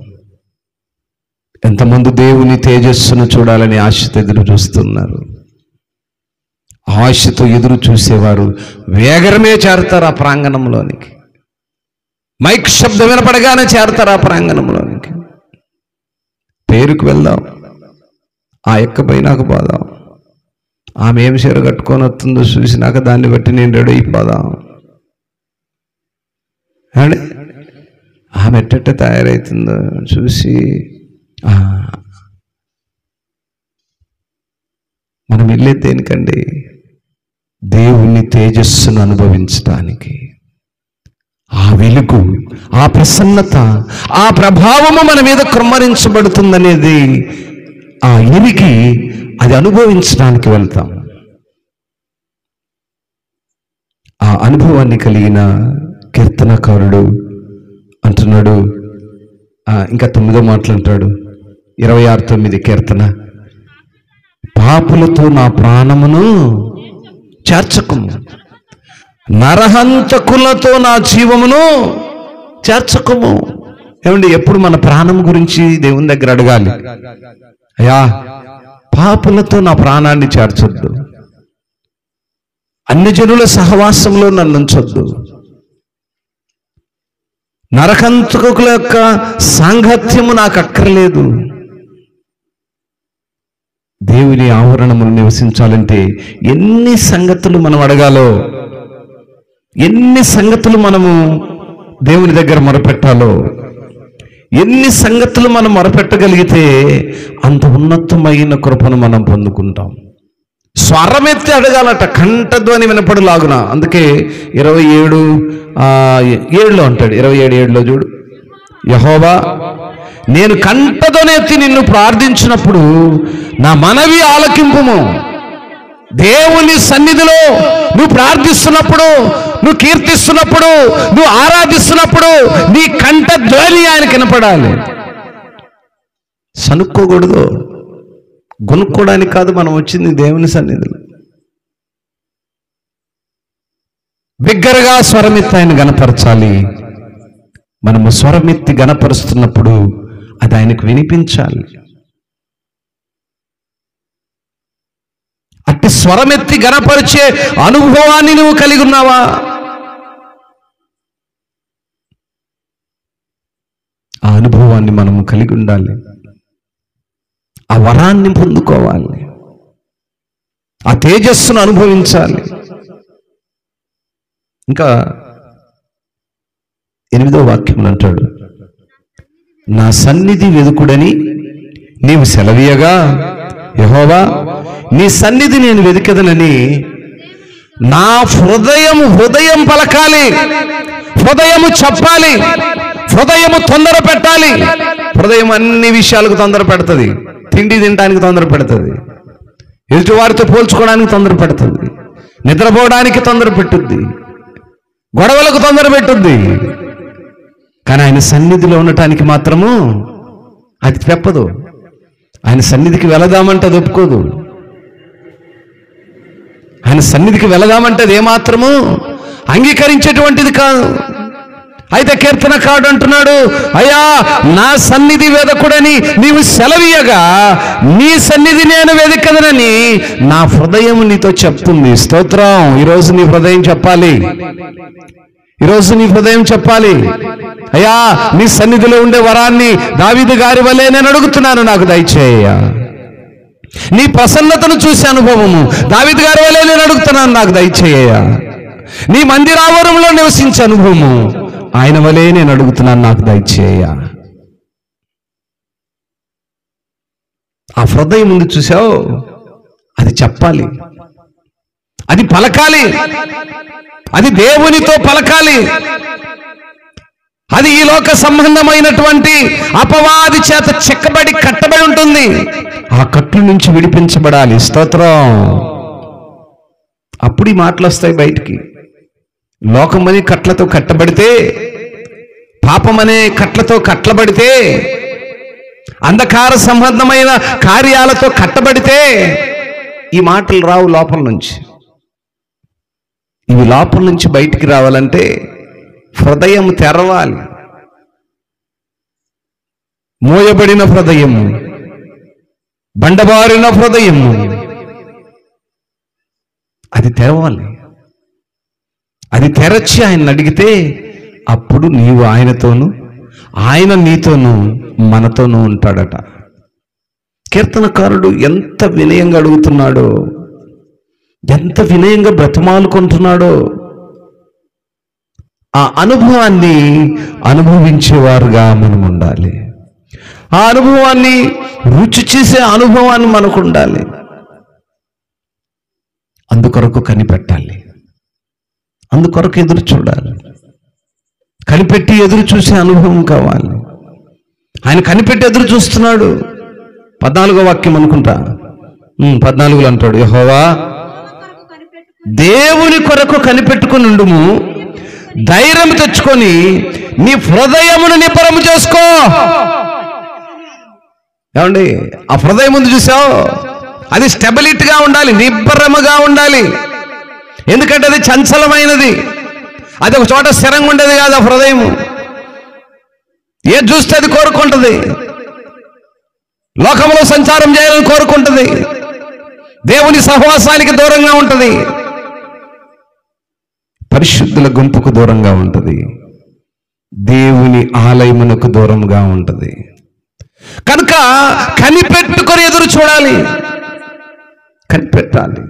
ఎంతమంది దేవుని తేజస్సును చూడాలని ఆశతో ఎదురు చూస్తున్నారు? ఆశతో ఎదురు చూసేవారు వేగరమే చేరతారు ఆ ప్రాంగణంలోనికి. మైక్ శబ్దం వినపడగానే చేరతారు ఆ ప్రాంగణంలోనికి. పేరుకు వెళ్దాం, ఆ యొక్క పైనాకు పోదాం, ఆమె ఏం చీర కట్టుకొని వస్తుందో చూసినాక దాన్ని బట్టి నేను రెడీ అయిపోదాం. అంటే ఆమె ఎట్ట తయారవుతుందో చూసి మనం వెళ్ళేది దేనికండి? దేవుని తేజస్సును అనుభవించడానికి. ఆ వెలుగు, ఆ ప్రసన్నత, ఆ ప్రభావము మన మీద కృమ్మరించబడుతుందనేది ఆ ఎరిగి అది అనుభవించడానికి వెళ్తాం. ఆ అనుభవాన్ని కలిగిన కీర్తనకారుడు అంటున్నాడు, ఇంకా 9వ మాటలంటాడు, 26:9 కీర్తన, పాపులతో నా ప్రాణమును చేర్చకుము, నరహంతకులతో నా జీవమును చేర్చకుము. ఏమండి, ఎప్పుడు మన ప్రాణం గురించి దేవుని దగ్గర అడగాలి, అయ్యా పాపులతో నా ప్రాణాన్ని చేర్చొద్దు, అన్ని జనుల సహవాసంలో నన్ను ఉంచొద్దు, నరకంతకుల యొక్క సాంగత్యము నాకు అక్కర్లేదు. దేవుని ఆవరణములు నివసించాలంటే ఎన్ని సంగతులు మనం అడగాలో, ఎన్ని సంగతులు మనము దేవుని దగ్గర మొరపెట్టాలో, ఎన్ని సంగతులు మనం మొరపెట్టగలిగితే అంత ఉన్నతమైన కృపను మనం పొందుకుంటాం. స్వరమెత్తి అడగాలట, కంఠధ్వని వినపడులాగున. అందుకే 27:7 అంటాడు, 27:7 చూడు, యెహోవా నేను కంఠధ్వనెత్తి నిన్ను ప్రార్థించినప్పుడు నా మనవి ఆలకింపుము. దేవుని సన్నిధిలో నువ్వు ప్రార్థిస్తున్నప్పుడు, నువ్వు కీర్తిస్తున్నప్పుడు, నువ్వు ఆరాధిస్తున్నప్పుడు నీ కంఠధ్వని ఆయనకి వినపడాలి. సనుక్కోకూడదు, గొనుక్కోవడానికి కాదు మనం వచ్చింది దేవుని సన్నిధిలో. బిగ్గరగా స్వరమెత్తి ఆయన గణపరచాలి. మనము స్వరమెత్తి గణపరుస్తున్నప్పుడు అది ఆయనకు వినిపించాలి. అట్టి స్వరమెత్తి గణపరిచే అనుభవాన్ని నువ్వు కలిగి ఉన్నావా? ఆ అనుభవాన్ని మనము కలిగి ఉండాలి. ఆ వరాన్ని పొందుకోవాలి, ఆ తేజస్సును అనుభవించాలి. ఇంకా 8వ వాక్యం అంటాడు, నా సన్నిధి వెదుకుడని నీవు సెలవీయగా, యెహోవా నీ సన్నిధి నేను వెతికెదనని నా హృదయం పలకాలి, హృదయము చెప్పాలి, హృదయము తొందర పెట్టాలి. హృదయం అన్ని విషయాలకు తొందర పెడుతుంది. తిండి తినడానికి తొందర పెడుతుంది, ఎదుటివారితో పోల్చుకోవడానికి తొందర పెడుతుంది, నిద్రపోవడానికి తొందర పెట్టుద్ది, గొడవలకు తొందర పెట్టుద్ది. కానీ ఆయన సన్నిధిలో ఉండటానికి మాత్రము అది చెప్పదు. ఆయన సన్నిధికి వెళదామంటే అది ఒప్పుకోదు. ఆయన సన్నిధికి వెళదామంటే అది ఏమాత్రము అంగీకరించేటువంటిది కాదు. అయితే కీర్తనకారుడు అంటున్నాడు, అయ్యా నా సన్నిధి వెదకుడని నీవు సెలవీయగా నీ సన్నిధి నేను వెదకదనని నా హృదయం నీతో చెప్తుంది. స్తోత్రం. ఈరోజు నీ హృదయం చెప్పాలి, ఈరోజు నీ హృదయం చెప్పాలి, అయ్యా నీ సన్నిధిలో ఉండే వరాన్ని దావీదు గారి వలె నేను అడుగుతున్నాను, నాకు దయచేయ. నీ ప్రసన్నతను చూసే అనుభవము దావీదు గారి వలె నేను అడుగుతున్నాను, నాకు దయచేయ. నీ మందిరావరంలో నివసించే అనుభవము ఆయన వలే నేను అడుగుతున్నాను, నాకు దయచేయ. ఆ హృదయం ముందు చూసావు, అది చెప్పాలి, అది పలకాలి, అది దేవునితో పలకాలి. అది ఈ లోక సంబంధమైనటువంటి అపవాది చేత చెక్కబడి కట్టబడి ఉంటుంది. ఆ కట్ల నుంచి విడిపించబడాలి. స్తోత్రం. అప్పుడు ఈ మాటలు వస్తాయి బయటికి. లోకమని కట్లతో కట్టబడితే, పాపమనే కట్లతో కట్టబడితే, అంధకార సంబంధమైన కార్యాలతో కట్టబడితే ఈ మాటలు రావు లోపల నుంచి. ఇవి లోపల నుంచి బయటికి రావాలంటే హృదయం తెరవాలి. మోయబడిన హృదయము, బండబారిన హృదయము, అది తెరవాలి. అది తెరచి ఆయన అడిగితే అప్పుడు నీవు ఆయనతోనూ, ఆయన నీతోనూ, మనతోనూ ఉంటాడట. కీర్తనకారుడు ఎంత వినయంగా అడుగుతున్నాడో, ఎంత వినయంగా బ్రతమాలుకుంటున్నాడో. ఆ అనుభవాన్ని అనుభవించేవారుగా మనం ఉండాలి. ఆ అనుభవాన్ని రుచి చేసే అనుభవాన్ని మనకు ఉండాలి. అందుకొరకు కనిపెట్టాలి, అందుకొరకు ఎదురు చూడాలి. కనిపెట్టి ఎదురు చూసే అనుభవం కావాలి. ఆయన కనిపెట్టి ఎదురు చూస్తున్నాడు. 14వ వాక్యం అనుకుంటా, 14లో అంటాడు, యెహోవా దేవుని కొరకు కనిపెట్టుకుని ఉండుము, ధైర్యం తెచ్చుకొని నీ హృదయమును నిబ్బరము చేసుకో. ఏమండి, ఆ హృదయం ముందు చూసావు, అది స్టెబిలిటీగా ఉండాలి, నిబ్బరముగా ఉండాలి. ఎందుకంటే అది చంచలమైనది, అది ఒక చోట స్థిరంగా ఉండేది కాదు. ఆ హృదయం ఏది చూస్తే అది కోరుకుంటుంది, లోకంలో సంచారం చేయాలని కోరుకుంటుంది, దేవుని సహవాసానికి దూరంగా ఉంటుంది, పరిశుద్ధుల గుంపుకు దూరంగా ఉంటుంది, దేవుని ఆలయమునకు దూరంగా ఉంటుంది. కనుక కనిపెట్టుకొని ఎదురు చూడాలి, కనిపెట్టాలి,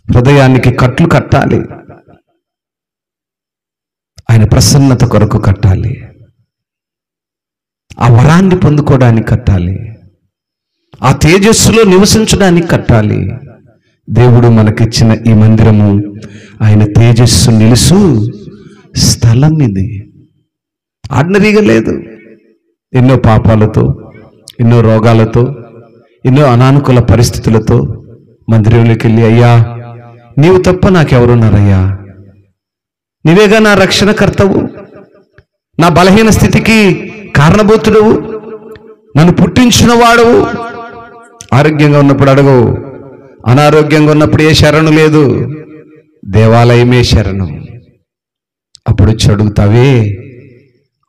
హృదయానికి కట్లు కట్టాలి, ఆయన ప్రసన్నత కొరకు కట్టాలి, ఆ వరాన్ని పొందుకోవడానికి కట్టాలి, ఆ తేజస్సులో నివసించడానికి కట్టాలి. దేవుడు మనకిచ్చిన ఈ మందిరము ఆయన తేజస్సు నిలుసు స్థలం. ఇది ఆర్డినరీగా లేదు. ఎన్నో పాపాలతో, ఎన్నో రోగాలతో, ఎన్నో అనానుకూల పరిస్థితులతో మందిరంలోకి వెళ్ళి, అయ్యా నీవు తప్ప నాకెవరున్నారయ్యా, నీవేగా నా రక్షణకర్తవు, నా బలహీన స్థితికి కారణభూతుడవు, నన్ను పుట్టించిన వాడవు. ఆరోగ్యంగా ఉన్నప్పుడు అడగవు, అనారోగ్యంగా ఉన్నప్పుడు ఏ శరణు లేదు, దేవాలయమే శరణం. అప్పుడు వచ్చి అడుగుతావే,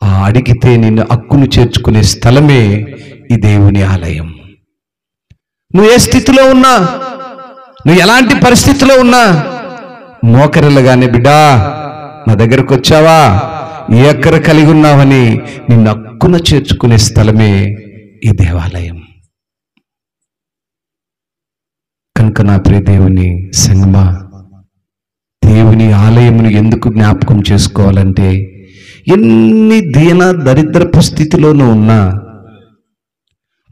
ఆ అడిగితే నిన్ను హక్కును చేర్చుకునే స్థలమే ఈ దేవుని ఆలయం. నువ్వు ఏ స్థితిలో ఉన్నా, నువ్వు ఎలాంటి పరిస్థితిలో ఉన్నా, మోకరిల్లగానే బిడ్డా నా దగ్గరకు వచ్చావా, ఏ అక్కర కలిగి ఉన్నావని నిన్ను హక్కున చేర్చుకునే స్థలమే ఈ దేవాలయం. కనుక నా ప్రియ దేవుని సంగమా, దేవుని ఆలయమును ఎందుకు జ్ఞాపకం చేసుకోవాలంటే, ఎన్ని దీన దరిద్రపు స్థితిలోనూ ఉన్నా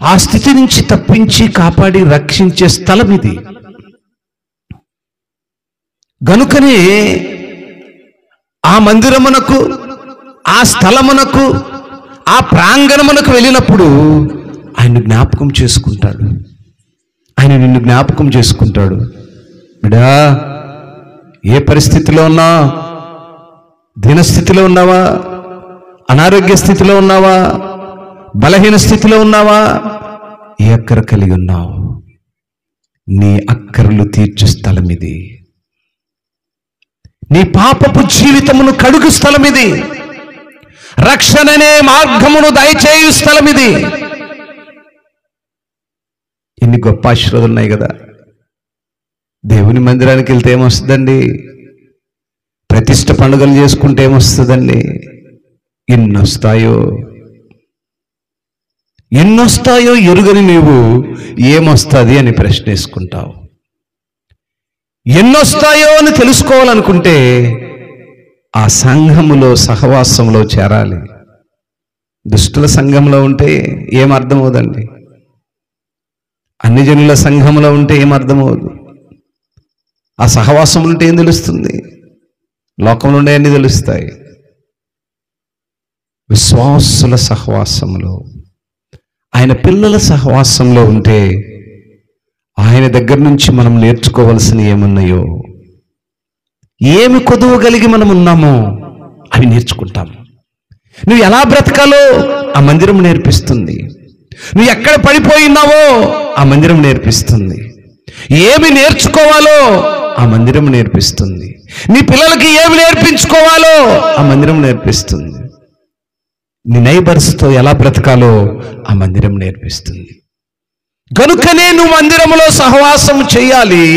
ఆ స్థితి నుంచి తప్పించి కాపాడి రక్షించే స్థలం ఇది. గనుకనే ఆ మందిరమునకు, ఆ స్థలమునకు, ఆ ప్రాంగణమునకు వెళ్ళినప్పుడు ఆయన జ్ఞాపకం చేసుకుంటాడు. ఆయన నిన్ను జ్ఞాపకం చేసుకుంటాడు. బిడా ఏ పరిస్థితిలో ఉన్నా, దీనస్థితిలో ఉన్నావా, అనారోగ్య స్థితిలో ఉన్నావా, బలహీన స్థితిలో ఉన్నావా, ఏ అక్కర కలిగి ఉన్నావు, నీ అక్కరలు తీర్చు స్థలం ఇది. నీ పాపపు జీవితమును కడుగు స్థలం ఇది. రక్షణనే మార్గమును దయచేయు స్థలం ఇది. ఎన్ని గొప్ప ఆశీర్వాదాలు ఉన్నాయి కదా. దేవుని మందిరానికి వెళ్తే ఏమొస్తుందండి, ప్రతిష్ఠ పండుగలు చేసుకుంటే ఏమొస్తుందండి, ఎన్నొస్తాయో ఎరుగని నీవు ఏమొస్తుంది అని ప్రశ్న వేసుకుంటావు. ఎన్నొస్తాయో అని తెలుసుకోవాలనుకుంటే ఆ సంఘములో సహవాసంలో చేరాలి. దుష్టుల సంఘంలో ఉంటే ఏం అర్థమవుదండి? అన్ని జనుల సంఘంలో ఉంటే ఏం అర్థమవుదు? ఆ సహవాసం ఉంటే ఏం తెలుస్తుంది? లోకంలో ఉండే అన్ని తెలుస్తాయి. విశ్వాసుల సహవాసంలో, ఆయన పిల్లల సహవాసంలో ఉంటే ఆయన దగ్గర నుంచి మనం నేర్చుకోవలసిన ఏమున్నాయో, ఏమి కొదువగలిగి మనం ఉన్నామో అవి నేర్చుకుంటాం. నువ్వు ఎలా బ్రతకాలో ఆ మందిరం నేర్పిస్తుంది. నువ్వు ఎక్కడ పడిపోయినావో ఆ మందిరం నేర్పిస్తుంది. ఏమి నేర్చుకోవాలో ఆ మందిరం నేర్పిస్తుంది. నీ పిల్లలకి ఏమి నేర్పించుకోవాలో ఆ మందిరం నేర్పిస్తుంది. నీ నైబర్స్తో ఎలా బ్రతకాలో ఆ మందిరం నేర్పిస్తుంది. కనుకనే నువ్వు మందిరంలో సహవాసం చేయాలి.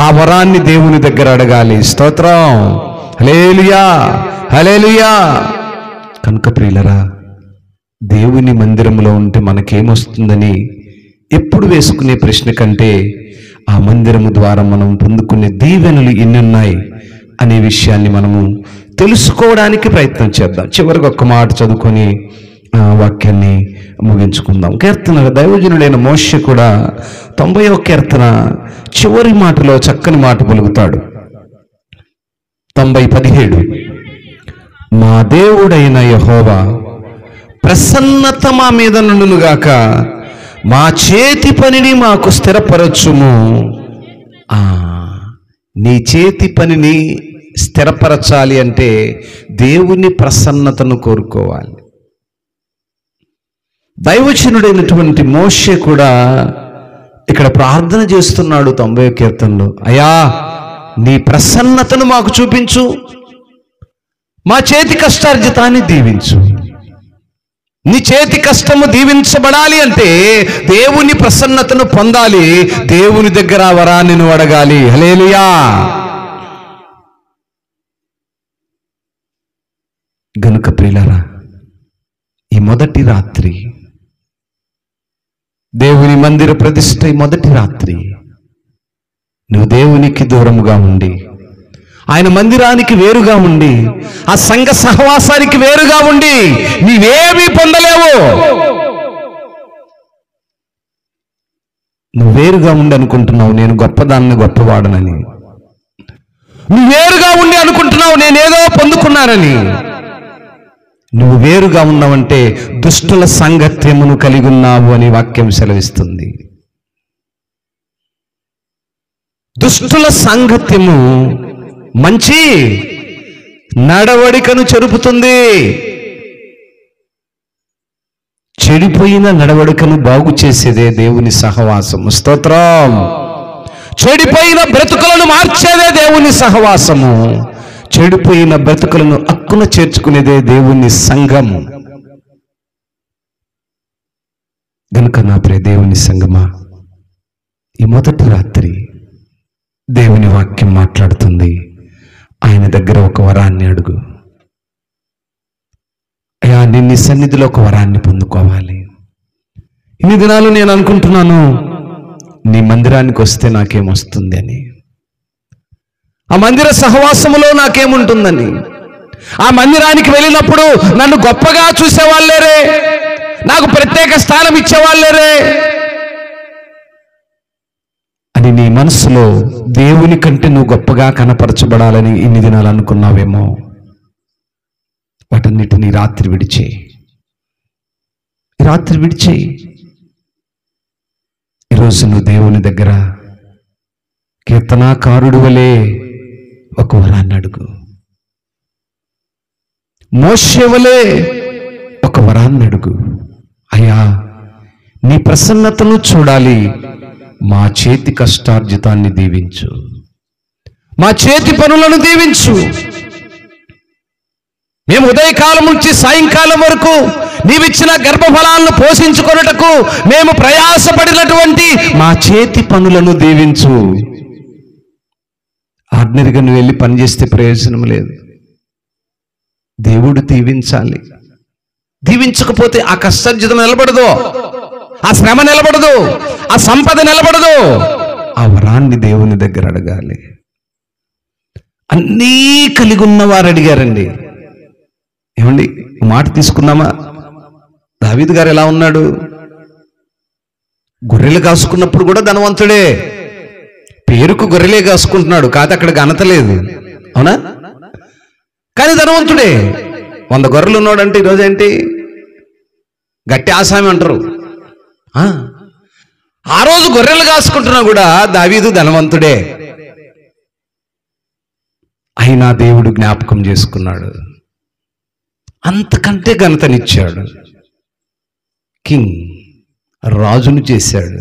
ఆ వరాన్ని దేవుని దగ్గర అడగాలి. స్తోత్రం, హల్లెలూయా, హల్లెలూయా. కనుక ప్రియులరా, దేవుని మందిరంలో ఉంటే మనకేమొస్తుందని ఎప్పుడు వేసుకునే ప్రశ్న కంటే ఆ మందిరము ద్వారా మనం పొందుకునే దీవెనలు ఎన్నున్నాయి అనే విషయాన్ని మనము తెలుసుకోవడానికి ప్రయత్నం చేద్దాం. చివరికి ఒక్క మాట చదువుకొని వాక్యాన్ని ముగించుకుందాం. కీర్తన దైవజనుడైన మోషే కూడా 90వ కీర్తన చివరి మాటలో చక్కని మాట పలుకుతాడు. 90:17 మా దేవుడైన యెహోవా ప్రసన్నత మా మీద నుండునుగాక, మా చేతి పనిని మాకు స్థిరపరచుము. నీ చేతి పనిని స్థిరపరచాలి అంటే దేవుని ప్రసన్నతను కోరుకోవాలి. దైవజనుడైనటువంటి మోషే కూడా ఇక్కడ ప్రార్థన చేస్తున్నాడు 90వ కీర్తనలో. అయ్యా, నీ ప్రసన్నతను మాకు చూపించు, మా చేతి కష్టార్జితాన్ని దీవించు. నీ చేతి కష్టము దీవించబడాలి అంటే దేవుని ప్రసన్నతను పొందాలి. దేవుని దగ్గర వరాన్ని నువ్వు అడగాలి. హల్లెలూయా. గనుక ప్రియులారా, ఈ మొదటి రాత్రి దేవుని మందిర ప్రతిష్ఠ, ఈ మొదటి రాత్రి నువ్వు దేవునికి దూరముగా ఉండి, ఆయన మందిరానికి వేరుగా ఉండి, ఆ సంఘ సహవాసానికి వేరుగా ఉండి నీవేమీ పొందలేవు. నువ్వు వేరుగా ఉండి అనుకుంటున్నావు నేను గొప్పదాన్ని, గొప్పవాడనని. నువ్వు వేరుగా ఉండి అనుకుంటున్నావు నేనేదో పొందుకున్నానని. నువ్వు వేరుగా ఉన్నావంటే దుష్టుల సాంగత్యమును కలిగి ఉన్నావు అని వాక్యం సెలవిస్తుంది. దుష్టుల సాంగత్యము మంచి నడవడికను చెరుపుతుంది. చెడిపోయిన నడవడికను బాగు చేసేదే దేవుని సహవాసము. స్తోత్రం. చెడిపోయిన బ్రతుకులను మార్చేదే దేవుని సహవాసము. చెడిపోయిన బ్రతుకులను అక్కున చేర్చుకునేదే దేవుని సంఘము. గనుక నా ప్రియ దేవుని సంఘమా, ఈ మొదటి రాత్రి దేవుని వాక్యం మాట్లాడుతుంది. ఆయన దగ్గర ఒక వరాన్ని అడుగు. అయ్యా, నీ సన్నిధిలో ఒక వరాన్ని పొందుకోవాలి. ఇన్ని దినాలు నేను అనుకుంటున్నాను నీ మందిరానికి వస్తే నాకేమొస్తుంది అని, ఆ మందిర సహవాసములో నాకేముంటుందని, ఆ మందిరానికి వెళ్ళినప్పుడు నన్ను గొప్పగా చూసేవాళ్ళేరే, నాకు ప్రత్యేక స్థానం ఇచ్చేవాళ్ళేరే అని నీ మనసులో దేవుని కంటే నువ్వు గొప్పగా కనపరచబడాలని ఇన్ని దినాలు అనుకున్నావేమో. వాటన్నిటినీ రాత్రి విడిచేయి. రాత్రి విడిచేయి. ఈరోజు నువ్వు దేవుని దగ్గర కీర్తనాకారుడు వలె ఒక వరాన్ని అడుగు. మోషే వలె ఒక వరాన్ని అడుగు. అయ్యా, నీ ప్రసన్నతను చూడాలి, మా చేతి కష్టార్జితాన్ని దీవించు, మా చేతి పనులను దీవించు. మేము ఉదయకాలం నుంచి సాయంకాలం వరకు నీవిచ్చిన గర్భఫలాలను పోషించుకొనుటకు మేము ప్రయాసపడినటువంటి మా చేతి పనులను దీవించు. ఆర్డినరీగా నువ్వు వెళ్ళి పనిచేస్తే ప్రయోజనం లేదు. దేవుడు దీవించాలి. దీవించకపోతే ఆ కష్టార్జితం నిలబడదు, ఆ శ్రమ నిలబడదు, ఆ సంపద నిలబడదు. ఆ వరాన్ని దేవుని దగ్గర అడగాలి. అన్నీ కలిగి ఉన్నవారు అడిగారండి. ఏమండి మాట తీసుకున్నామా? దావీదు గారు ఎలా ఉన్నాడు? గొర్రెలు కాసుకున్నప్పుడు కూడా ధనవంతుడే. పేరుకు గొర్రెలే కాసుకుంటున్నాడు, కాదు అక్కడ ఘనత లేదు, అవునా? కానీ ధనవంతుడే. 100 గొర్రెలు ఉన్నాడంటే ఈరోజు ఏంటి? గట్టి ఆసామి అంటారు. ఆ రోజు గొర్రెలు కాసుకుంటున్నా కూడా దావీదు ధనవంతుడే. అయినా దేవుడు జ్ఞాపకం చేసుకున్నాడు, అంతకంటే ఘనతనిచ్చాడు. కింగ్, రాజును చేశాడు.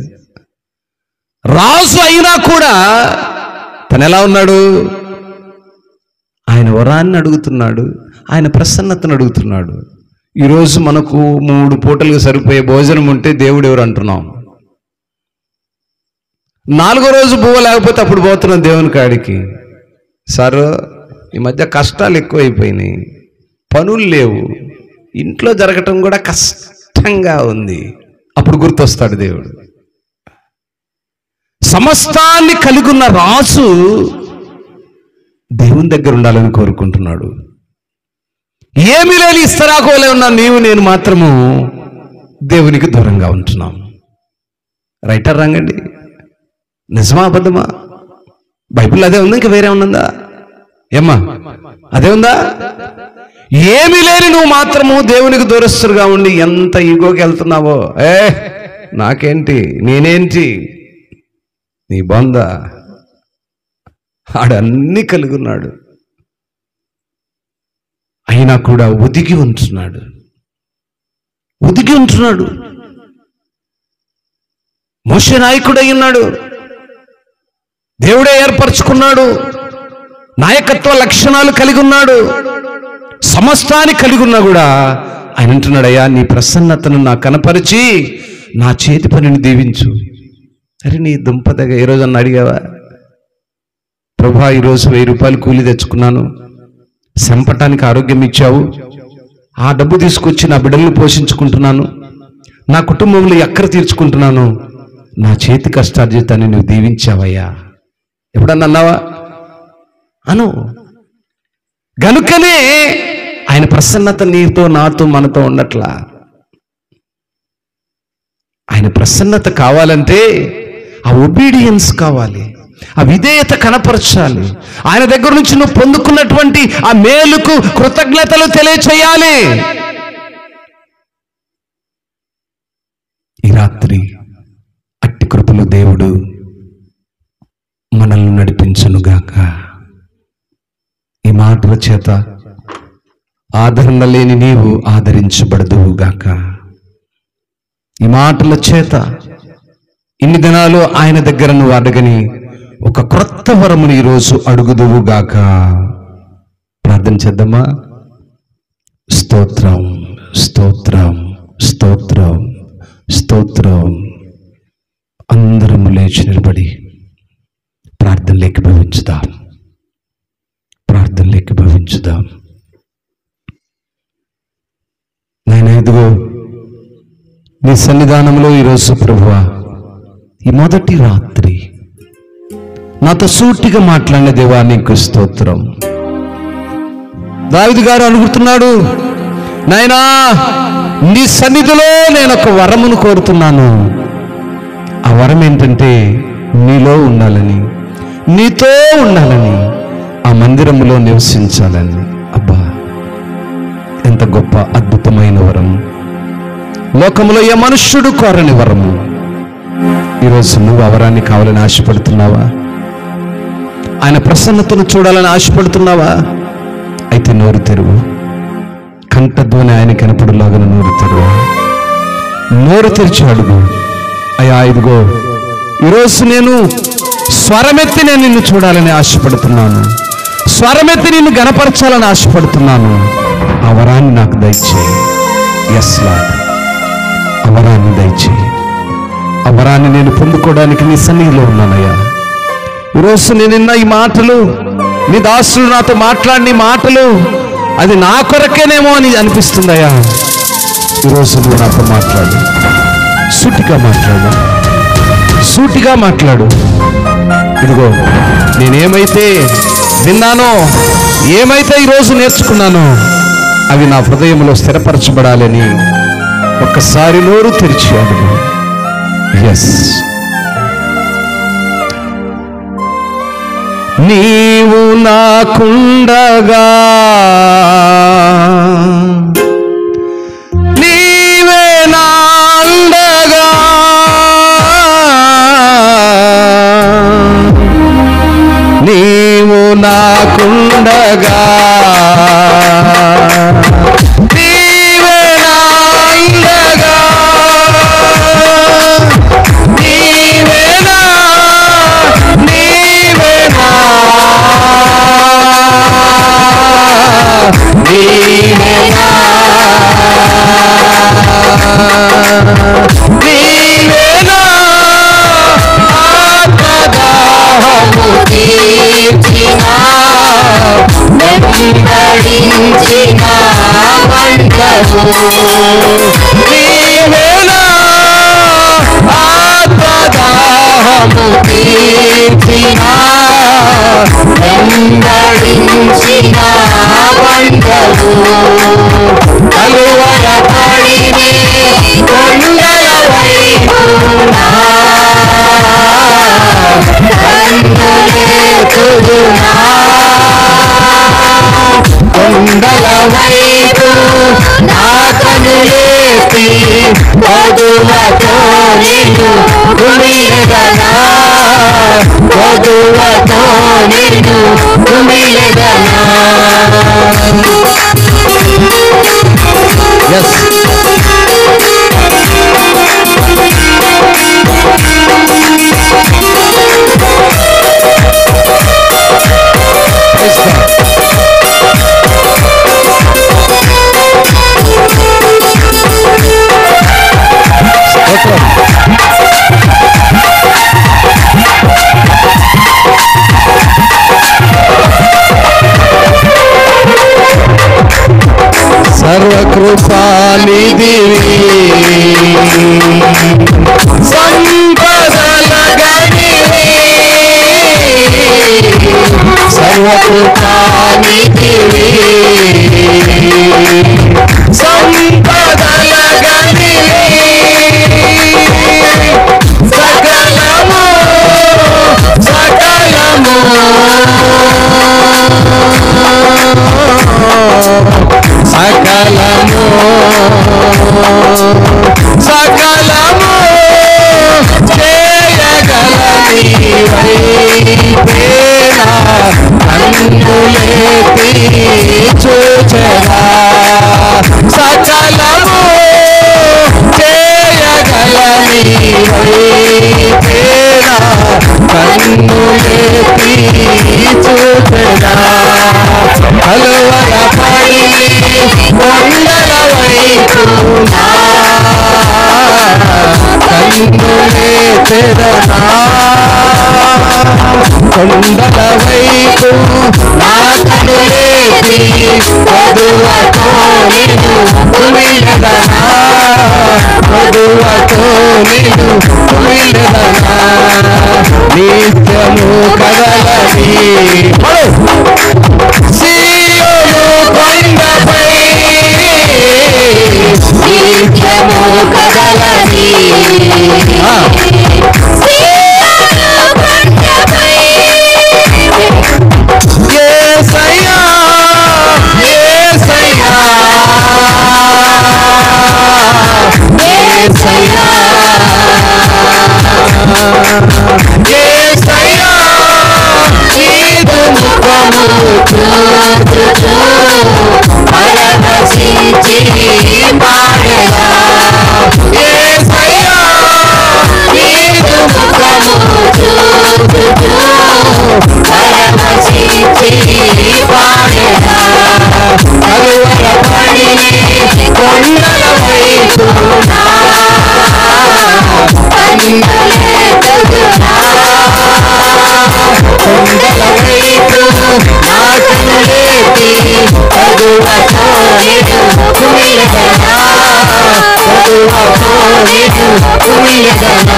రాజు అయినా కూడా తను ఎలా ఉన్నాడు? ఆయన వరాన్ని అడుగుతున్నాడు, ఆయన ప్రసన్నతను అడుగుతున్నాడు. ఈరోజు మనకు 3 పూటలకు సరిపోయే భోజనం ఉంటే దేవుడు ఎవరు అంటున్నాం. 4వ రోజు బువ్వ లేకపోతే అప్పుడు పోతున్నాం దేవుని కాడికి. సారు ఈ మధ్య కష్టాలు ఎక్కువైపోయినాయి, పనులు లేవు, ఇంట్లో జరగటం కూడా కష్టంగా ఉంది. అప్పుడు గుర్తొస్తాడు దేవుడు. సమస్తాన్ని కలిగి ఉన్న రాజు దేవుని దగ్గర ఉండాలని కోరుకుంటున్నాడు. ఏమీ లేని ఇస్తరాకోలే ఉన్నా నీవు నేను మాత్రము దేవునికి దూరంగా ఉంటున్నాం. రైటర్ రంగండి, నిజమా అబద్ధమా? బైబిల్ అదే ఉంది, ఇంకా వేరే ఉన్నదా? ఏమ్మా అదే ఉందా? ఏమీ లేని నువ్వు మాత్రము దేవునికి దూరస్తుగా ఉండి ఎంత ఈగోకి వెళ్తున్నావో. నాకేంటి, నేనేంటి, నీ బొంద. ఆడన్నీ కలిగి ఉన్నాడు, అయినా కూడా ఒదిగి ఉంటున్నాడు. మోషే నాయకుడు అయి ఉన్నాడు, దేవుడే ఏర్పరచుకున్నాడు, నాయకత్వ లక్షణాలు కలిగి ఉన్నాడు, సమస్తాన్ని కలిగి ఉన్నా కూడా ఆయన అంటున్నాడు, అయ్యా నీ ప్రసన్నతను నాకు కనపరిచి నా చేతి పనిని దీవించు. అరే నీ దుంపదగా ఏ రోజు అన్న అడిగావా? ప్రభా ఈరోజు 1000 రూపాయలు కూలి తెచ్చుకున్నాను, సంపటానికి ఆరోగ్యం ఇచ్చావు, ఆ డబ్బు తీసుకొచ్చి నా బిడ్డలను పోషించుకుంటున్నాను, నా కుటుంబంలో ఎక్కర తీర్చుకుంటున్నాను, నా చేతి కష్టార్జితాన్ని నువ్వు దీవించావయ్యా. ఎప్పుడన్నా అన్నావా? అను. గనుకనే ఆయన ప్రసన్నత నీతో నాతో మనతో ఉండట్లా. ఆయన ప్రసన్నత కావాలంటే ఆ ఒబీడియన్స్ కావాలి, ఆ విధేయత కనపరచాలి. ఆయన దగ్గర నుంచి నువ్వు పొందుకున్నటువంటి ఆ మేలుకు కృతజ్ఞతలు తెలియచేయాలి. ఈ రాత్రి అట్టి కృపలో దేవుడు మనల్ని నడిపించునుగాక. ఈ మాటల చేత ఆదరణ లేని నీవు ఆదరించబడదువుగాక. ఈ మాటల చేత ఇన్ని దినాలు ఆయన దగ్గర నువ్వు అడగని ఒక క్రొత్త వరమును ఈరోజు అడుగుదువుగాక. ప్రార్థన చేద్దామా? స్తోత్రం, స్తోత్రం, స్తోత్రం, స్తోత్రం. అందరము లేచి నిలబడి ప్రార్థనలోకి భవించుదాం. నేను ఇదిగో నీ సన్నిధానంలో ఈరోజు ప్రభువా, ఈ మొదటి రాత్రి నాతో సూటిగా మాట్లాడిన దేవా నీకు స్తోత్రం. దావీదు గారు అడుగుతున్నాడు, నాయనా నీ సన్నిధిలో నేను ఒక వరమును కోరుతున్నాను. ఆ వరం ఏంటంటే నీలో ఉండాలని, నీతో ఉండాలని, ఆ మందిరంలో నివసించాలని. అబ్బా ఎంత గొప్ప అద్భుతమైన వరం! లోకంలో ఏ మనుష్యుడు కోరని వరము. ఈరోజు నువ్వు ఆ వరాన్ని కావాలని ఆశపడుతున్నావా? ఆయన ప్రసన్నతను చూడాలని ఆశపడుతున్నావా? అయితే నోరు తెరువు. కంఠధ్వని ఆయన కనపడులాగా నోరు తెరువు. నోరు తెరిచి అడుగు, అయ్యా ఇదిగో ఈరోజు నేను స్వరమెత్తి నేను నిన్ను చూడాలని ఆశపడుతున్నాను, స్వరమెత్తి నిన్ను గణపరచాలని ఆశపడుతున్నాను. ఆ వరాన్ని నాకు దయచేయి. ఎస్ లార్డ్, ఆ వరాన్ని దయచేయి. ఆ వరాన్ని నేను పొందుకోవడానికి నీ సన్నిధిలో ఉన్నానయ్యా. ఈరోజు నేను విన్న ఈ మాటలు, నీ దాసుడు నాతో మాట్లాడిన మాటలు, అది నా కొరకేనేమో అని అనిపిస్తుందయ్యా. ఈరోజు నువ్వు నాతో మాట్లాడు, సూటిగా మాట్లాడు. సూటిగా మాట్లాడు. ఇదిగో నేనేమైతే విన్నానో, ఏమైతే ఈరోజు నేర్చుకున్నానో అవి నా హృదయంలో స్థిరపరచబడాలని ఒక్కసారి నోరు తెరిచాడు. ఎస్, నీవు నాకుండగా నీవే నా అండగా, నీవు నాకుండగా నీవే నా అండగా, నీవే నా నీవే నా నీవే నా నీవే నా ఆత్మదాహము తీర్చిన వెంబడించిన వంటలు, నీవే నా ఆత్మదాహము తీర్చిన వెంబడించిన వంటలు, కలువల పడినే కొండల వైపు కన్నులెత్తుదునా, కొండల వైపు నా కన్నులెత్తి వధువతో నిన్ను కుమిలెదనా, వధువతో నిన్ను కుమిలెదనా. Yes. సర్వకృపానిధివి సంపదల గనివి, సర్వకృపానిధివి సంపదల గనివి, సకలము సకలము సకలము సకలము చేయగలని వైపేనా కన్నులెత్తి చూచెదా, సకలము చేయగలని వైపేనా కన్నులెత్తి చూచెదా, కలువల పడి కొండల వైపు కన్నులెత్తెదనా, కొండల వైపు నా కన్నులెత్తి వధువతో నిన్ను కుమిలెదనా, వధువతో నిన్ను కుమిలెదనా, నిత్యము కదలని సీయోను కొండపై, నిత్యము కదలని యేసయ్యా యేసయ్యా యేసయ్యా యేసయ్యా, నీదు ముఖము చూచుచు పరవశించి పాడెదా, యేసయ్యా నీదు ముఖము చూచుచు పరవశించి పాడెదా, కలువల పడినే కొండల వైపు నా కన్నులెత్తుదునా, కొండల వైపు నా కన్నులెత్తి వధువతో నిన్ను కుమిలెదనా, ప్రభువుతో నేను కుమిలెదనా,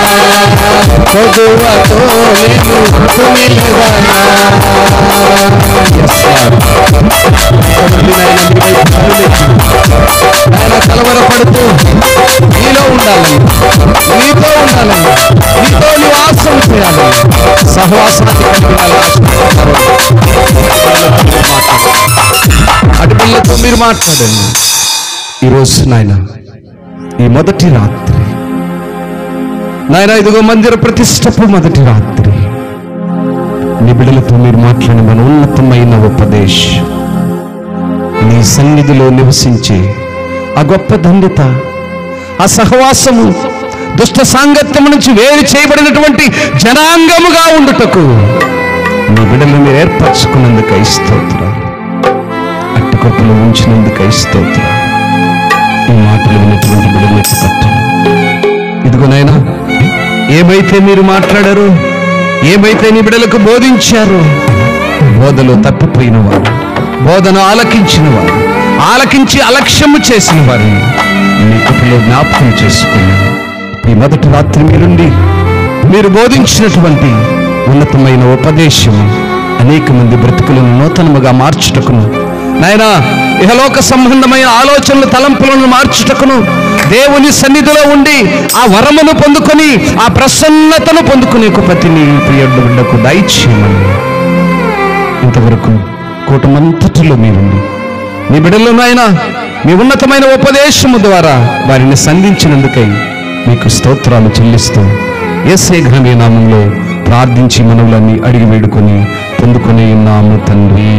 ప్రభువుతో నేను కుమిలెదనా. ఆయన కలవరపడుతూ నీలో ఉండాలని, నీతో ఉండాలని, నీతో నివాసం చేయాలని, సహవాసాన్ని కలిగిన అటు పిల్లతో మీరు మాట్లాడండి. ఈరోజు నాయన ఈ మొదటి రాత్రి నాయన, ఇదిగో మందిర ప్రతిష్టపు మొదటి రాత్రి నీ బిడ్డలతో మీరు మాట్లాడిన మన ఉన్నతమైన ఉపదేశం, నీ సన్నిధిలో నివసించే ఆ గొప్ప ధన్యత, ఆ సహవాసము, దుష్ట సాంగత్యము నుంచి వేరు చేయబడినటువంటి జనాంగముగా ఉండుటకు నీ బిడ్డలు మీరు ఏర్పరచుకున్నందుకై స్తోత్రం, అట్టి కృపలో ఉంచినందుకై స్తోత్రం. ఈ మాటలు విన్నటువంటి బిడ్డలు ఎత్తుపట్టండి. ఇదిగోనైనా ఏమైతే మీరు మాట్లాడారో, ఏమైతే నీ బిడ్డలకు బోధించారో, బోధలో తప్పిపోయిన వారు, బోధన ఆలకించిన వారు, ఆలకించి అలక్ష్యము చేసిన వారిని మీ కృపలో జ్ఞాపకం చేసుకున్నాను. ఈ మొదటి రాత్రి మీరుండి మీరు బోధించినటువంటి ఉన్నతమైన ఉపదేశము అనేక మంది బ్రతుకులను నూతనముగా మార్చుటకును, నాయనా ఇహలోక సంబంధమైన ఆలోచనలు తలంపులను మార్చుటకును, దేవుని సన్నిధిలో ఉండి ఆ వరమును పొందుకొని ఆ ప్రసన్నతను పొందుకునే ప్రతిని ప్రియుడు బిడ్డకు దయచేయమని ఇంతవరకు కూటమంతటిలో మీరుండి మీ బిడ్డల్లో నాయన మీ ఉన్నతమైన ఉపదేశము ద్వారా వారిని సంధించినందుకై మీకు స్తోత్రాలు చెల్లిస్తూ యేసే ఘనమైన నామములో ప్రార్థించి మనవులన్నీ అడిగి వేడుకొని పొందుకొని ఉన్నాము తండ్రి.